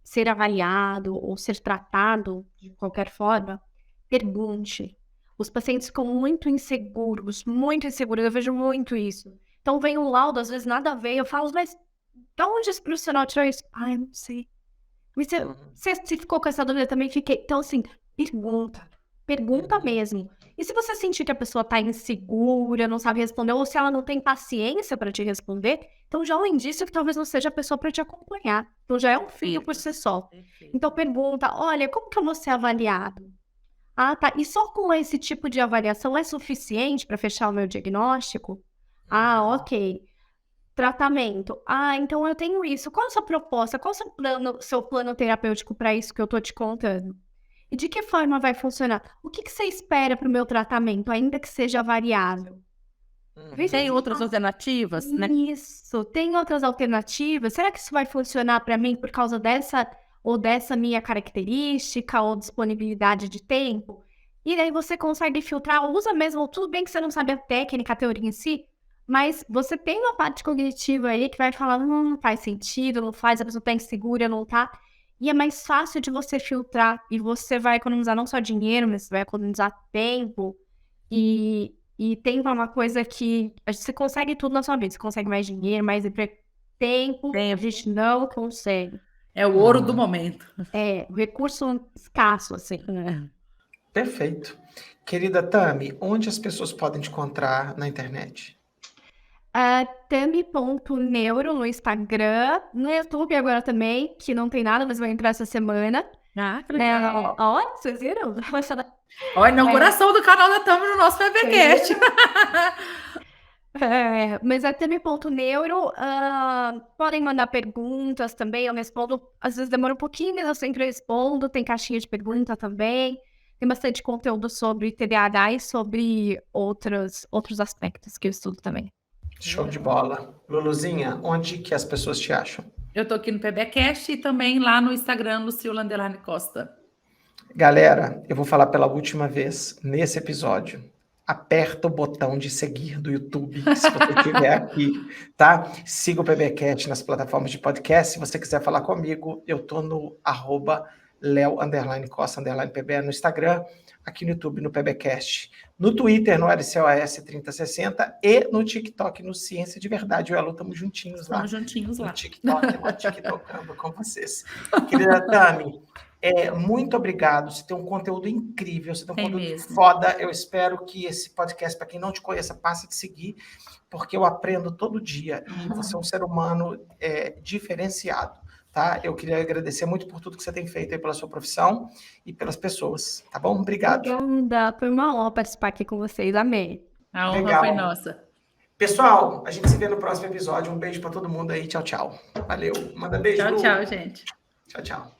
ser avaliado ou ser tratado de qualquer forma, pergunte. Os pacientes ficam muito inseguros, eu vejo muito isso. Então vem um laudo, às vezes nada a ver, eu falo, mas de onde esse profissional tirou isso? Ah, eu não sei. Você ficou com essa dúvida também? Fiquei. Então, assim, pergunta mesmo. E se você sentir que a pessoa tá insegura, não sabe responder, ou se ela não tem paciência para te responder, então já é um indício que talvez não seja a pessoa para te acompanhar. Então já é um fio por si só. Então pergunta, olha, como que eu vou ser avaliado? Ah, tá. E só com esse tipo de avaliação é suficiente para fechar o meu diagnóstico? Ah, ok. Tratamento. Ah, então eu tenho isso. Qual a sua proposta? Qual o seu plano terapêutico para isso que eu tô te contando? E de que forma vai funcionar? O que você espera para o meu tratamento, ainda que seja variável? Tem outras alternativas, né? Isso, tem outras alternativas? Será que isso vai funcionar para mim por causa dessa minha característica ou disponibilidade de tempo? E aí você consegue filtrar, usa mesmo, tudo bem que você não sabe a técnica, a teoria em si, mas você tem uma parte cognitiva aí que vai falar, não faz sentido, não faz, a pessoa tá insegura, não tá. E é mais fácil de você filtrar, e você vai economizar não só dinheiro, mas você vai economizar tempo. E tem uma coisa que você consegue tudo na sua vida, você consegue mais dinheiro, mais tempo, a gente não consegue. É o ouro do momento. É, o recurso escasso, assim. Perfeito. Querida Tami, onde as pessoas podem te encontrar na internet? Tami.neuro no Instagram, no YouTube agora também, que não tem nada, mas vai entrar essa semana. Ah, que legal. Olha, vocês viram? Olha, a inauguração do canal da Tami no nosso PBcast. Mas é Tami.neuro, podem mandar perguntas também, eu respondo, às vezes demora um pouquinho, mas eu sempre respondo, tem caixinha de pergunta também, tem bastante conteúdo sobre TDAH e sobre outros aspectos que eu estudo também. Show de bola. Luluzinha, onde que as pessoas te acham? Eu tô aqui no PBcast e também lá no Instagram, Lucila _Costa. Galera, eu vou falar pela última vez nesse episódio. aperta o botão de seguir do YouTube, se você estiver aqui, tá? Siga o PBcast nas plataformas de podcast. Se você quiser falar comigo, eu tô no @Leo_Costa_PB no Instagram, aqui no YouTube, no PBcast, no Twitter, no LCOS3060 e no TikTok, no Ciência de Verdade. Eu e a Lu estamos juntinhos lá. Estamos juntinhos No lá. TikTok, no TikTokando com vocês. Querida Tami, muito obrigado. Você tem um conteúdo incrível, você tem um Tem conteúdo mesmo. foda. Eu espero que esse podcast, para quem não te conheça, passe a te seguir, porque eu aprendo todo dia e você é um ser humano diferenciado, tá? Eu queria agradecer muito por tudo que você tem feito aí pela sua profissão e pelas pessoas, tá bom? Obrigado. Obrigada, foi uma honra participar aqui com vocês, amei. A honra Legal. foi nossa. Pessoal, a gente se vê no próximo episódio. Um beijo para todo mundo aí. Tchau, tchau. Valeu. Manda beijo. Tchau, Lu. tchau, gente. Tchau, tchau.